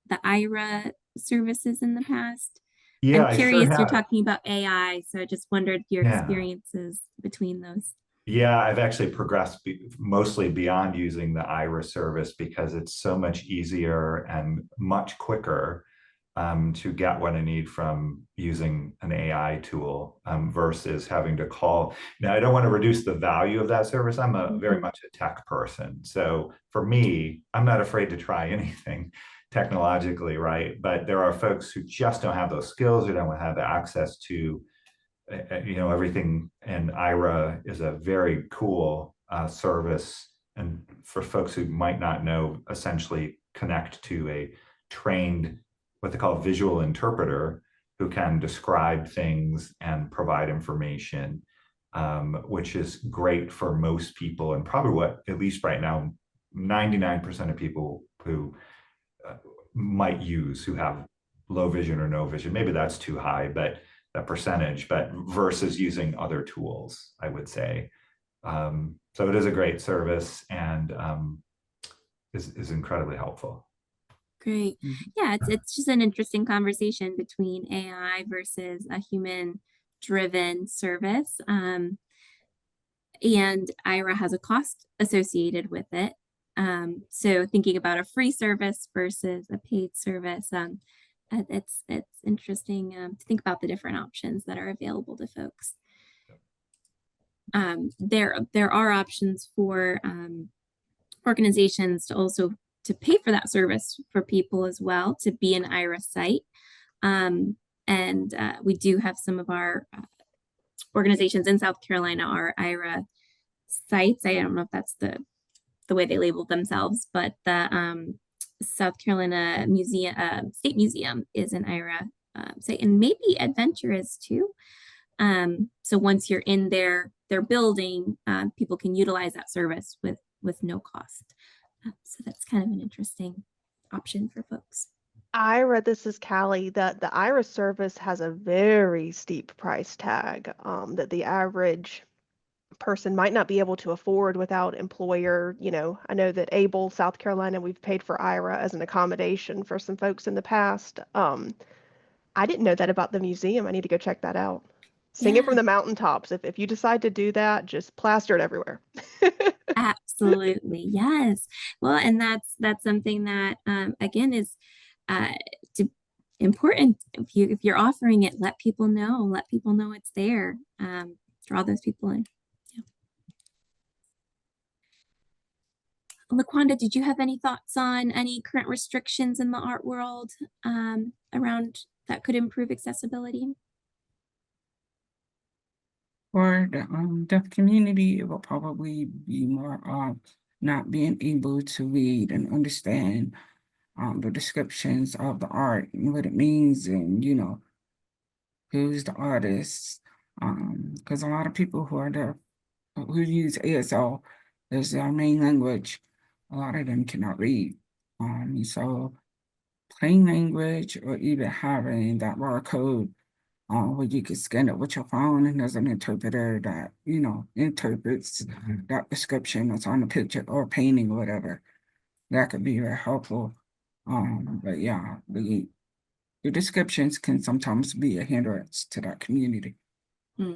the IRA services in the past? Yeah, I'm I sure curious, you're have. talking about AI, so I just wondered your Yeah. experiences between those. Yeah, I've actually progressed mostly beyond using the IRA service because it's so much easier and much quicker to get what I need from using an AI tool versus having to call. Now, I don't want to reduce the value of that service. I'm a very Mhm. much a tech person. So for me, I'm not afraid to try anything technologically, right? But there are folks who just don't have those skills, who don't have access to everything. And IRA is a very cool service. And for folks who might not know, essentially connect to a trained, what they call visual interpreter, who can describe things and provide information, which is great for most people. And probably what, at least right now, 99% of people who might use who have low vision or no vision. Maybe that's too high, but that percentage, but versus using other tools, I would say. So it is a great service and is incredibly helpful. Great. Yeah, it's just an interesting conversation between AI versus a human driven service. And IRA has a cost associated with it. So thinking about a free service versus a paid service, it's interesting to think about the different options that are available to folks. There are options for organizations to also to pay for that service for people as well to be an IRA site. And we do have some of our organizations in South Carolina are IRA sites. I don't know if that's the way they label themselves, but the South Carolina Museum, State Museum is an IRA site, and maybe Adventure is too. So once you're in their building, people can utilize that service with no cost. So that's kind of an interesting option for folks. IRA, this is Cali. The IRA service has a very steep price tag that the average person might not be able to afford without employer. I know that Able, South Carolina, we've paid for IRA as an accommodation for some folks in the past. I didn't know that about the museum. I need to go check that out. Sing it Yeah, from the mountaintops. If you decide to do that, just plaster it everywhere. absolutely. Yes. Well, and that's something that again is uh, to, important. If you're offering it, let people know. Let people know it's there. Draw those people in. Yeah. LaQuanda, did you have any thoughts on any current restrictions in the art world around that could improve accessibility? For the deaf community, it will probably be more of not being able to read and understand the descriptions of the art and what it means, and who's the artist. Because a lot of people who are deaf, who use ASL as their main language, a lot of them cannot read. So plain language, or even having that barcode where you can scan it with your phone, and there's an interpreter that interprets that description that's on the picture or painting or whatever. That could be very helpful. But yeah, the descriptions can sometimes be a hindrance to that community. Hmm.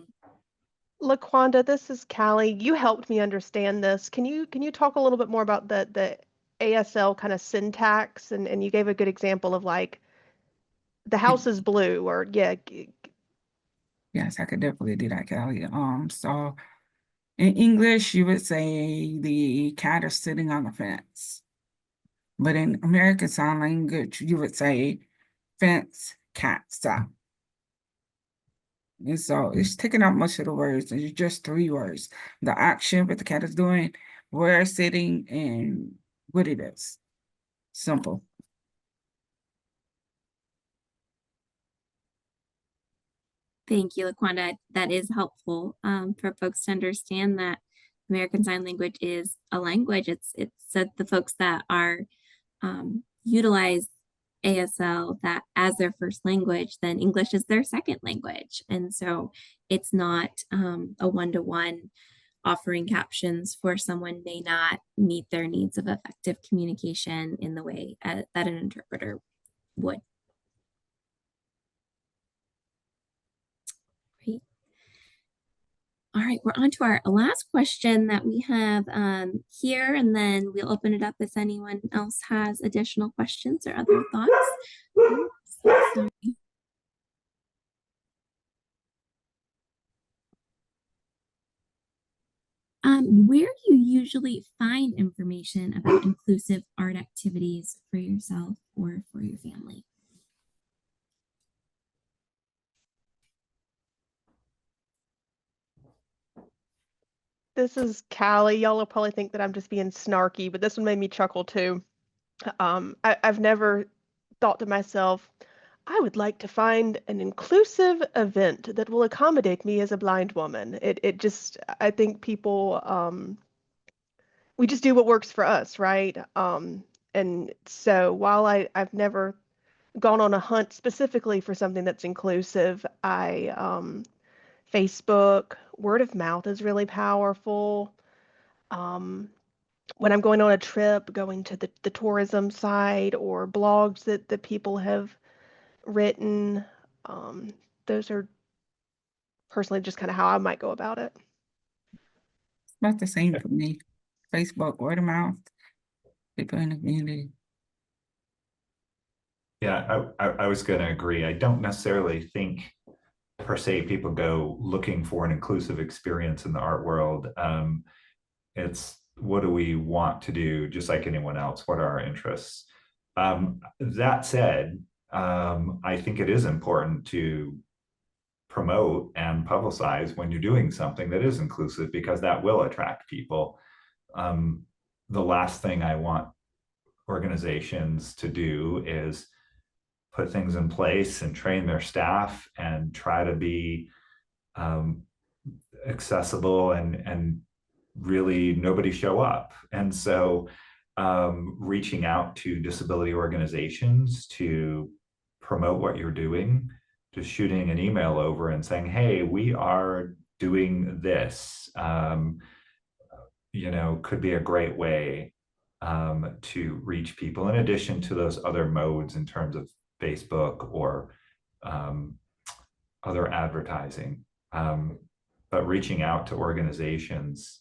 LaQuanda, this is Callie. You helped me understand this. Can you talk a little bit more about the ASL kind of syntax, and you gave a good example of like the house is blue, or yeah. Yes, I could definitely do that, Kelly. So in English, you would say the cat is sitting on the fence. But in American Sign Language, you would say fence, cat, stop. And so it's taking out much of the words, and it's just 3 words. The action what the cat is doing, where it's sitting, and what it is. Simple. Thank you, LaQuanda. That is helpful for folks to understand that American Sign Language is a language. It's the folks that are utilize ASL that as their first language, then English is their second language, and so it's not a one-to-one offering captions for someone may not meet their needs of effective communication in the way that an interpreter would. Great. All right, we're on to our last question that we have here, and then we'll open it up if anyone else has additional questions or other thoughts. Oops, sorry. Where do you usually find information about inclusive art activities for yourself or for your family? This is Cali. Y'all will probably think that I'm just being snarky, but this one made me chuckle too. I've never thought to myself, I would like to find an inclusive event that will accommodate me as a blind woman. It just, I think people, we just do what works for us, right? And so while I've never gone on a hunt specifically for something that's inclusive, Facebook, word of mouth is really powerful. When I'm going on a trip, going to the tourism site or blogs that people have written, those are personally just kind of how I might go about it. It's about the same for me. Facebook, word of mouth, people in the community. Yeah, I was going to agree. I don't necessarily think per se people go looking for an inclusive experience in the art world. It's what do we want to do, just like anyone else? What are our interests? That said, I think it is important to promote and publicize when you're doing something that is inclusive, because that will attract people. The last thing I want organizations to do is put things in place and train their staff and try to be accessible and really nobody show up. And so reaching out to disability organizations to promote what you're doing, just shooting an email over and saying, hey, we are doing this, could be a great way to reach people in addition to those other modes in terms of Facebook or other advertising. But reaching out to organizations.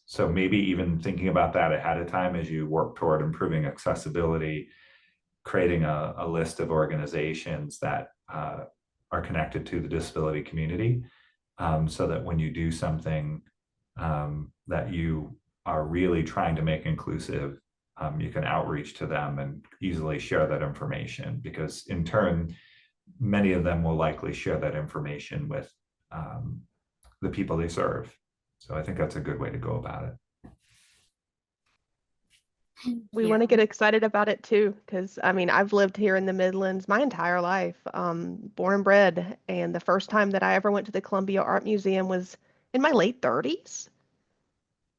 So maybe even thinking about that ahead of time as you work toward improving accessibility, creating a list of organizations that are connected to the disability community, so that when you do something that you are really trying to make inclusive, you can outreach to them and easily share that information, because in turn, many of them will likely share that information with the people they serve. So I think that's a good way to go about it. We want to get excited about it too, because I mean, I've lived here in the Midlands my entire life, born and bred, and the first time that I ever went to the Columbia Art Museum was in my late 30s.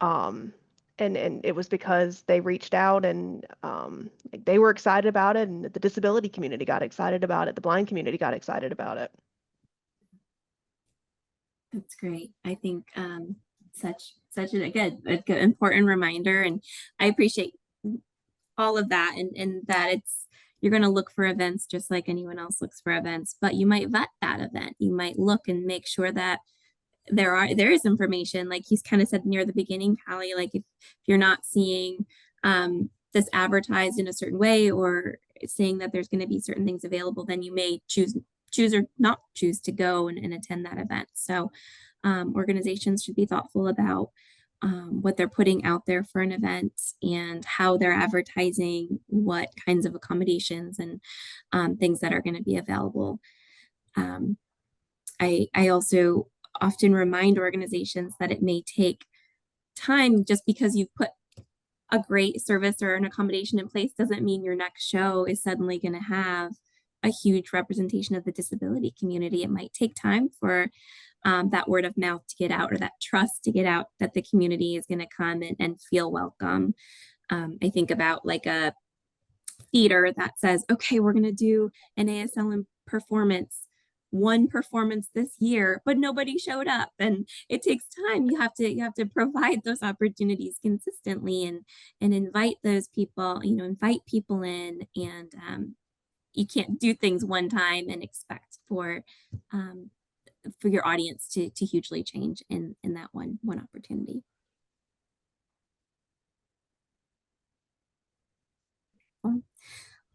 And it was because they reached out and like they were excited about it, and the disability community got excited about it, the blind community got excited about it. That's great. I think such a good important reminder, and I appreciate all of that, and that you're going to look for events just like anyone else looks for events, but you might vet that event. You might look and make sure that there is information, like he's kind of said near the beginning, Callie, like if you're not seeing this advertised in a certain way or saying that there's going to be certain things available, then you may choose or not choose to go and attend that event. So organizations should be thoughtful about what they're putting out there for an event and how they're advertising, what kinds of accommodations and things that are going to be available. I also often remind organizations that it may take time. Just because you've put a great service or an accommodation in place doesn't mean your next show is suddenly going to have a huge representation of the disability community. It might take time for that word of mouth to get out, or that trust to get out, that the community is going to come and feel welcome. I think about like a theater that says, okay, we're going to do an ASL one performance this year, but nobody showed up, and it takes time. You have to provide those opportunities consistently, and invite those people, invite people in, and you can't do things one time and expect for your audience to hugely change in that one opportunity.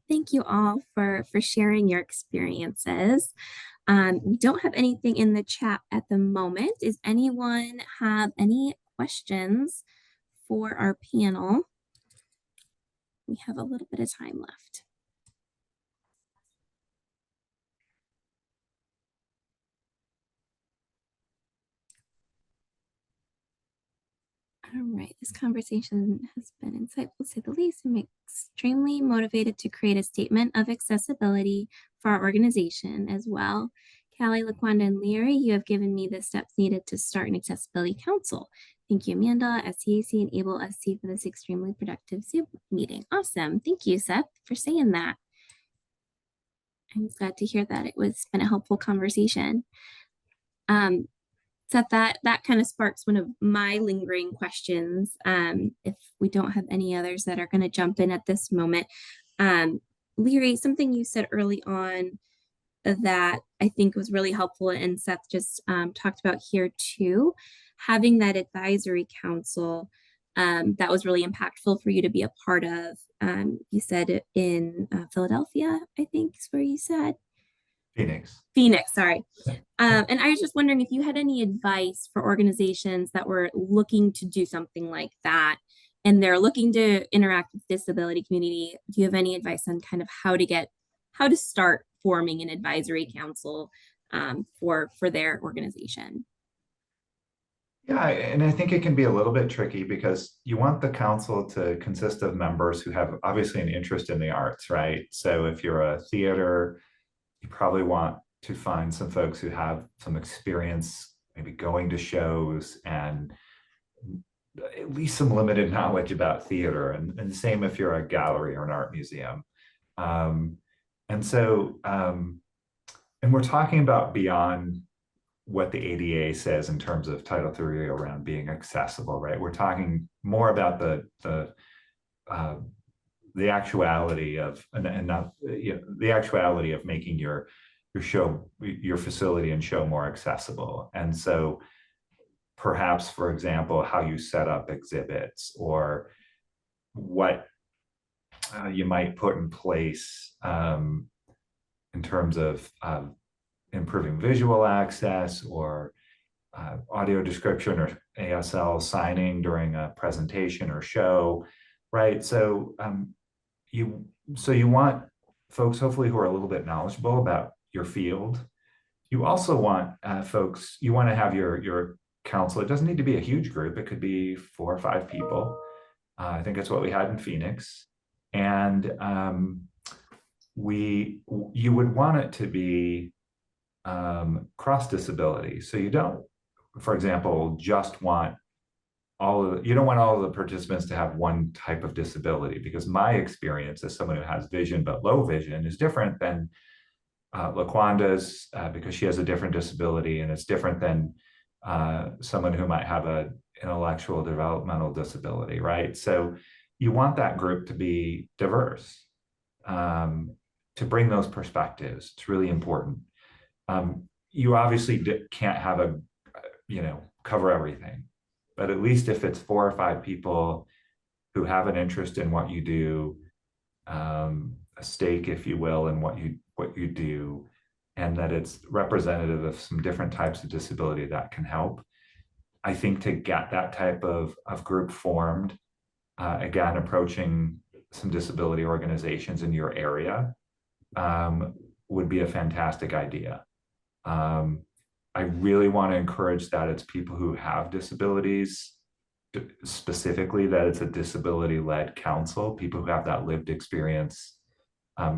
Thank you all for sharing your experiences. We don't have anything in the chat at the moment. Does anyone have any questions for our panel? We have a little bit of time left. All right, this conversation has been insightful to say the least. I'm extremely motivated to create a statement of accessibility for our organization as well. Cali, LaQuanda, and Leary, you have given me the steps needed to start an accessibility council. Thank you, Amanda, SCAC, and Able SC for this extremely productive Zoom meeting. Awesome. Thank you, Seth, for saying that. I'm glad to hear that it's been a helpful conversation. Seth, that kind of sparks one of my lingering questions. If we don't have any others that are going to jump in at this moment. Leary, something you said early on that I think was really helpful, and Seth just talked about here too, having that advisory council that was really impactful for you to be a part of. You said in Philadelphia, I think is where you said. Phoenix, sorry. And I was just wondering if you had any advice for organizations that were looking to do something like that, and they're looking to interact with the disability community. Do you have any advice on kind of how to start forming an advisory council for their organization? Yeah, and I think it can be a little bit tricky because you want the council to consist of members who have obviously an interest in the arts, right? So if you're a theater, you probably want to find some folks who have some experience, maybe going to shows, and at least some limited knowledge about theater. And the same if you're a gallery or an art museum. And we're talking about beyond what the ADA says in terms of Title III around being accessible, right? We're talking more about the actuality of the actuality of making your show, your facility and show more accessible. And so perhaps, for example, how you set up exhibits, or what you might put in place in terms of improving visual access, or audio description, or ASL signing during a presentation or show, right? So you want folks hopefully who are a little bit knowledgeable about your field. You also want folks, you want to have your council. It doesn't need to be a huge group. It could be 4 or 5 people. I think that's what we had in Phoenix. And you would want it to be cross disability. So you don't, for example, just want you don't want all of the participants to have one type of disability, because my experience as someone who has vision but low vision is different than LaQuanda's, because she has a different disability, and it's different than someone who might have an intellectual developmental disability, right? So you want that group to be diverse, to bring those perspectives. It's really important. You obviously can't have cover everything, but at least if it's 4 or 5 people who have an interest in what you do, a stake, if you will, in what you do, and that it's representative of some different types of disability, that can help. I think to get that type of group formed, again, approaching some disability organizations in your area would be a fantastic idea. I really want to encourage that it's people who have disabilities, specifically that it's a disability-led council, people who have that lived experience,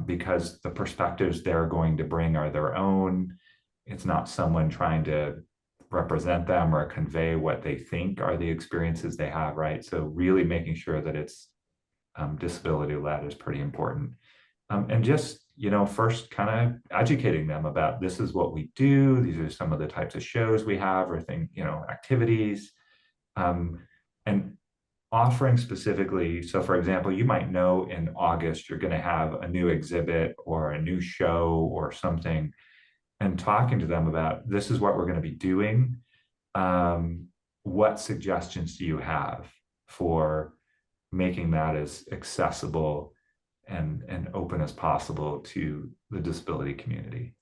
because the perspectives they're going to bring are their own. It's not someone trying to represent them or convey what they think are the experiences they have, right? So really making sure that it's disability-led is pretty important. And just, first kind of educating them about this is what we do. These are some of the types of shows we have or activities. And offering specifically, so for example, you might know in August you're going to have a new exhibit or a new show or something, and talking to them about this is what we're going to be doing. What suggestions do you have for making that as accessible and open as possible to the disability community?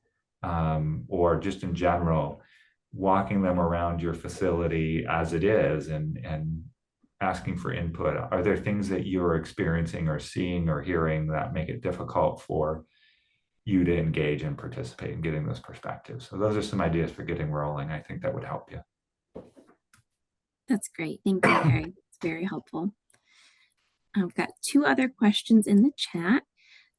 Or just in general, walking them around your facility as it is and asking for input. Are there things that you're experiencing or seeing or hearing that make it difficult for you to engage and participate in getting those perspectives? So those are some ideas for getting rolling. I think that would help you. That's great. Thank you, Harry. It's very helpful. I've got 2 other questions in the chat.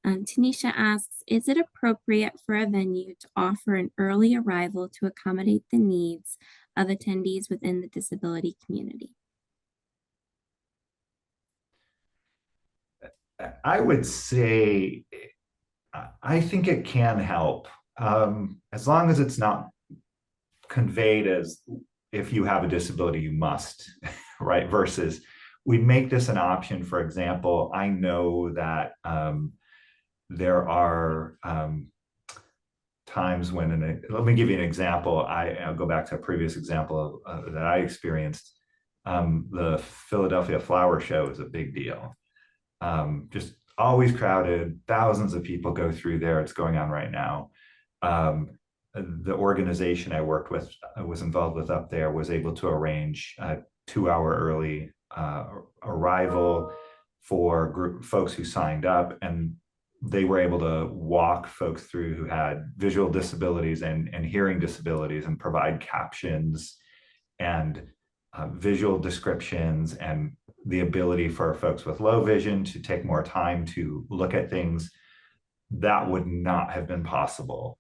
Tanisha asks, is it appropriate for a venue to offer an early arrival to accommodate the needs of attendees within the disability community? I would say, I think it can help, as long as it's not conveyed as if you have a disability, you must, right? Versus we make this an option. For example, I know that there are times when, let me give you an example. I'll go back to a previous example that I experienced. The Philadelphia Flower Show is a big deal. Just always crowded, thousands of people go through there. It's going on right now. The organization I was involved with up there was able to arrange a 2-hour early arrival for folks who signed up, and they were able to walk folks through who had visual disabilities and hearing disabilities and provide captions and visual descriptions, and the ability for folks with low vision to take more time to look at things that would not have been possible,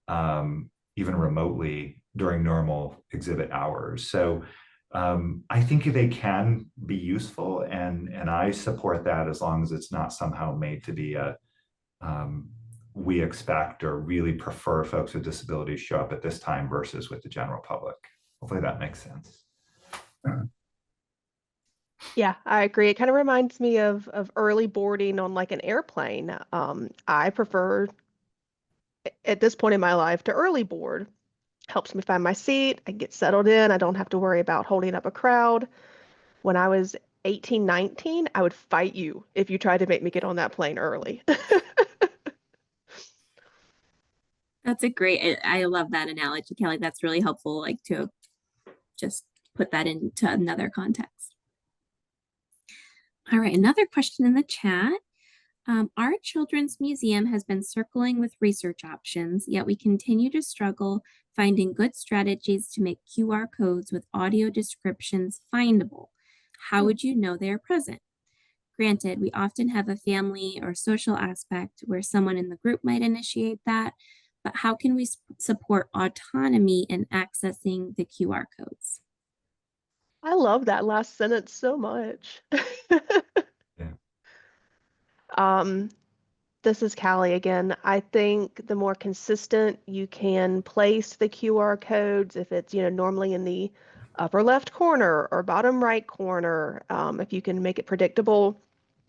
even remotely, during normal exhibit hours. So I think they can be useful, and I support that as long as it's not somehow made to be a we expect or really prefer folks with disabilities show up at this time versus with the general public. Hopefully that makes sense. Yeah, I agree. It kind of reminds me of early boarding on like an airplane. I prefer at this point in my life to early board. Helps me find my seat. I get settled in. I don't have to worry about holding up a crowd. When I was 18, 19, I would fight you if you tried to make me get on that plane early. That's a great, I love that analogy, Kelly. That's really helpful, like to just put that into another context. All right, another question in the chat. Our children's museum has been circling with research options, yet we continue to struggle finding good strategies to make QR codes with audio descriptions findable. How would you know they are present? Granted, we often have a family or social aspect where someone in the group might initiate that, but how can we support autonomy in accessing the QR codes? I love that last sentence so much. Yeah. This is Callie again. I think the more consistent you can place the QR codes, if it's, normally in the upper left corner or bottom right corner, if you can make it predictable,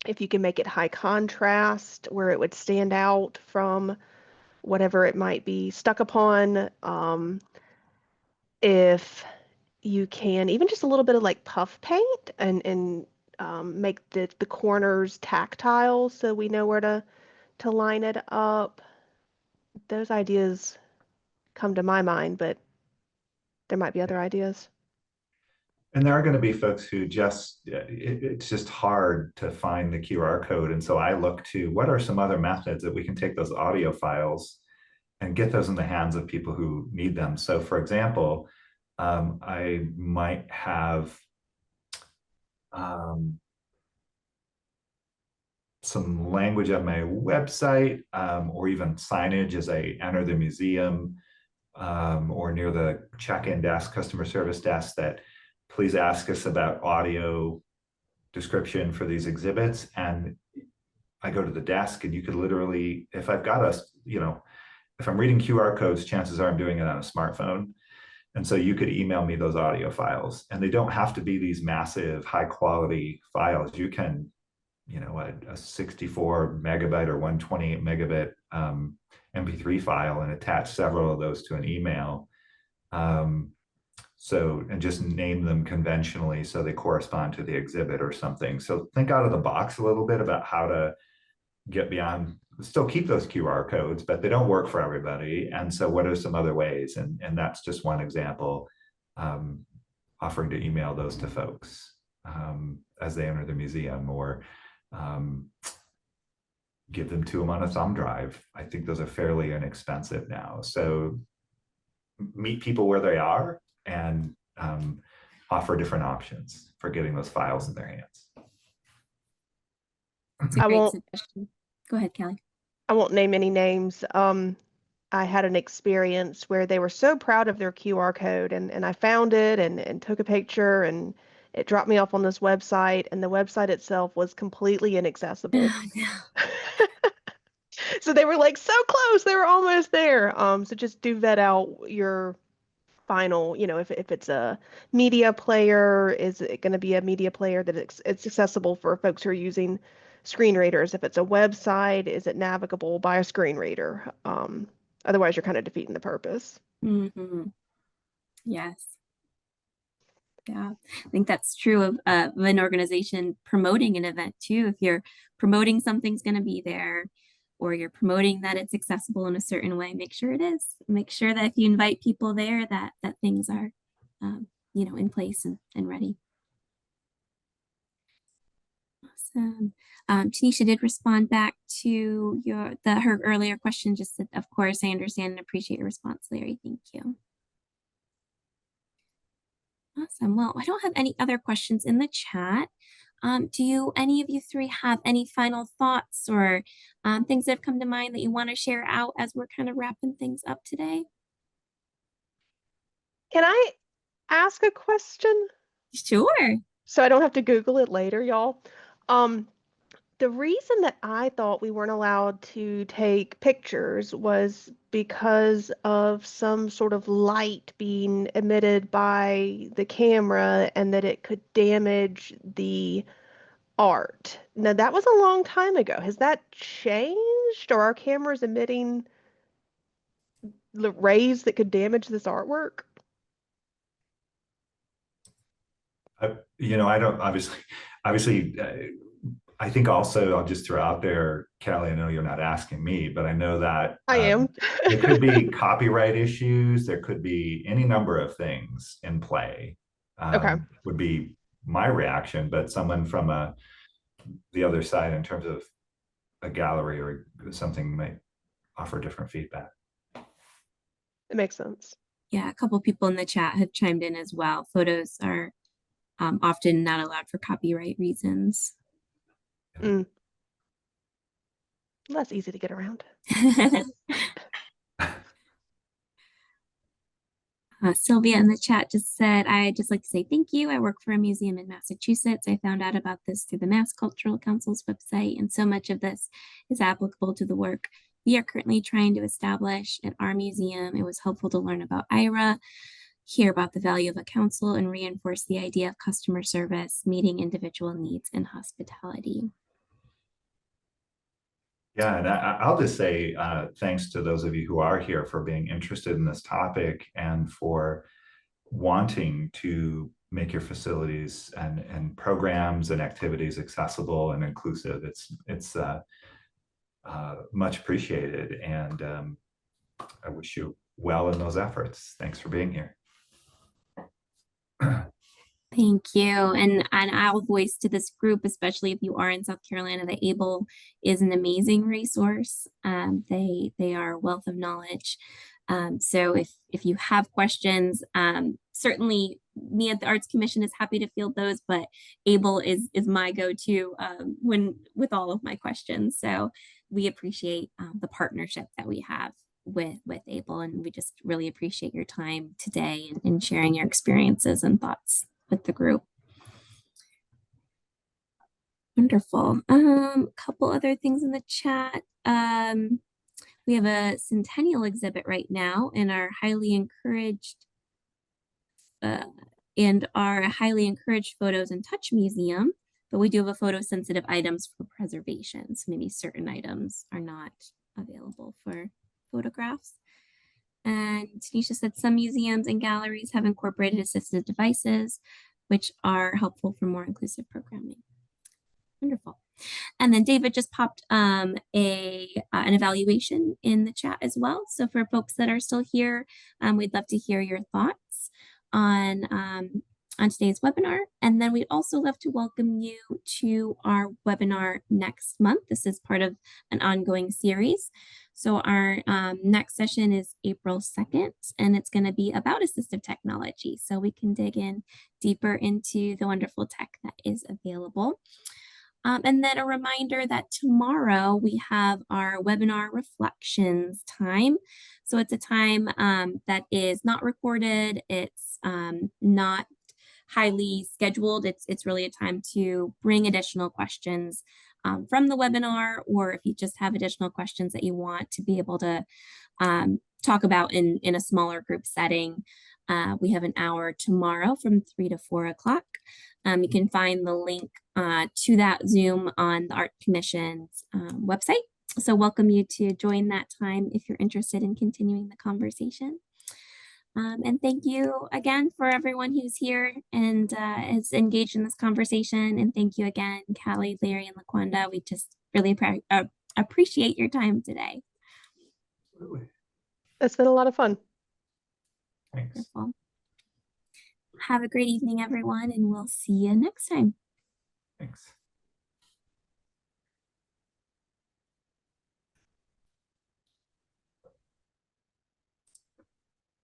if you can make it high contrast where it would stand out from whatever it might be stuck upon, if you can even just a little bit of like puff paint and make the corners tactile so we know where to line it up. Those ideas come to my mind, but there might be other ideas. And there are going to be folks who it's just hard to find the QR code. And so I look to what are some other methods that we can take those audio files and get those in the hands of people who need them. So for example, I might have some language on my website, or even signage as I enter the museum, or near the check-in desk, customer service desk, that please ask us about audio description for these exhibits. And I go to the desk, and you could literally, if I've got a, if I'm reading QR codes, chances are I'm doing it on a smartphone. And so you could email me those audio files, and they don't have to be these massive high quality files. You can, a 64 megabyte or 128 megabit MP3 file and attach several of those to an email. And just name them conventionally so they correspond to the exhibit or something. So think out of the box a little bit about how to get beyond, still keep those QR codes, but they don't work for everybody. And so what are some other ways? And that's just one example, offering to email those to folks as they enter the museum, or give them to them on a thumb drive. I think those are fairly inexpensive now. So meet people where they are, and offer different options for getting those files in their hands. It's a I great won't suggestion. Go ahead, Callie. I won't name any names. I had an experience where they were so proud of their QR code, and I found it and took a picture, and it dropped me off on this website, and the website itself was completely inaccessible. Oh, no. So they were like so close, they were almost there. So just do vet out your final, if it's a media player, is it going to be a media player that it's accessible for folks who are using screen readers? If it's a website, is it navigable by a screen reader? Otherwise, you're kind of defeating the purpose. Mm-hmm. Yes. Yeah, I think that's true of an organization promoting an event too. If you're promoting something's going to be there, or you're promoting that it's accessible in a certain way, make sure it is. Make sure that if you invite people there, that things are, in place and ready. Awesome. Tanisha did respond back to her earlier question. Just said, of course, I understand and appreciate your response, Larry. Thank you. Awesome. Well, I don't have any other questions in the chat. Do any of you three have any final thoughts or things that have come to mind that you want to share out as we're kind of wrapping things up today? Can I ask a question? Sure. So I don't have to Google it later, y'all. The reason that I thought we weren't allowed to take pictures was because of some sort of light being emitted by the camera and that it could damage the art. Now, that was a long time ago. Has that changed, or are cameras emitting the rays that could damage this artwork? I don't, obviously, I think also I'll just throw out there, Callie, I know you're not asking me, but I know that I am. there could be copyright issues. There could be any number of things in play, Okay. would be my reaction, but someone from the other side in terms of a gallery or something might offer different feedback. It makes sense. Yeah, a couple people in the chat have chimed in as well. Photos are often not allowed for copyright reasons. Mm. That's easy to get around. Sylvia in the chat just said, I'd just like to say thank you. I work for a museum in Massachusetts. I found out about this through the Mass Cultural Council's website, and so much of this is applicable to the work we are currently trying to establish at our museum. It was helpful to learn about IRA, hear about the value of a council, and reinforce the idea of customer service, meeting individual needs, and hospitality. Yeah, and I'll just say thanks to those of you who are here for being interested in this topic and for wanting to make your facilities and programs and activities accessible and inclusive. It's much appreciated, and I wish you well in those efforts. Thanks for being here. Thank you. And I'll voice to this group, especially if you are in South Carolina, that ABLE is an amazing resource. They are a wealth of knowledge. So if you have questions, certainly me at the Arts Commission is happy to field those, but ABLE is my go-to when with all of my questions. So we appreciate the partnership that we have with ABLE, and we just really appreciate your time today and sharing your experiences and thoughts with the group. Wonderful. Couple other things in the chat. We have a centennial exhibit right now and our highly encouraged photos and touch museum, but we do have a photosensitive items for preservation. So maybe certain items are not available for photographs. And Tanisha said some museums and galleries have incorporated assistive devices, which are helpful for more inclusive programming. Wonderful. And then David just popped an evaluation in the chat as well. So for folks that are still here, we'd love to hear your thoughts on today's webinar. And then we'd also love to welcome you to our webinar next month. This is part of an ongoing series. So our next session is April 2nd, and it's going to be about assistive technology. So we can dig in deeper into the wonderful tech that is available. And then a reminder that tomorrow we have our webinar reflections time. So it's a time that is not recorded. It's not highly scheduled. It's really a time to bring additional questions from the webinar, or if you just have additional questions that you want to be able to talk about in a smaller group setting. We have an hour tomorrow from 3 to 4 o'clock. You can find the link to that Zoom on the Art Commission's website. So welcome you to join that time if you're interested in continuing the conversation. And thank you again for everyone who's here and is engaged in this conversation. And thank you again, Cali, Larry, and LaQuanda. We just really appreciate your time today. Absolutely. It's been a lot of fun. Thanks. Wonderful. Have a great evening, everyone, and we'll see you next time. Thanks.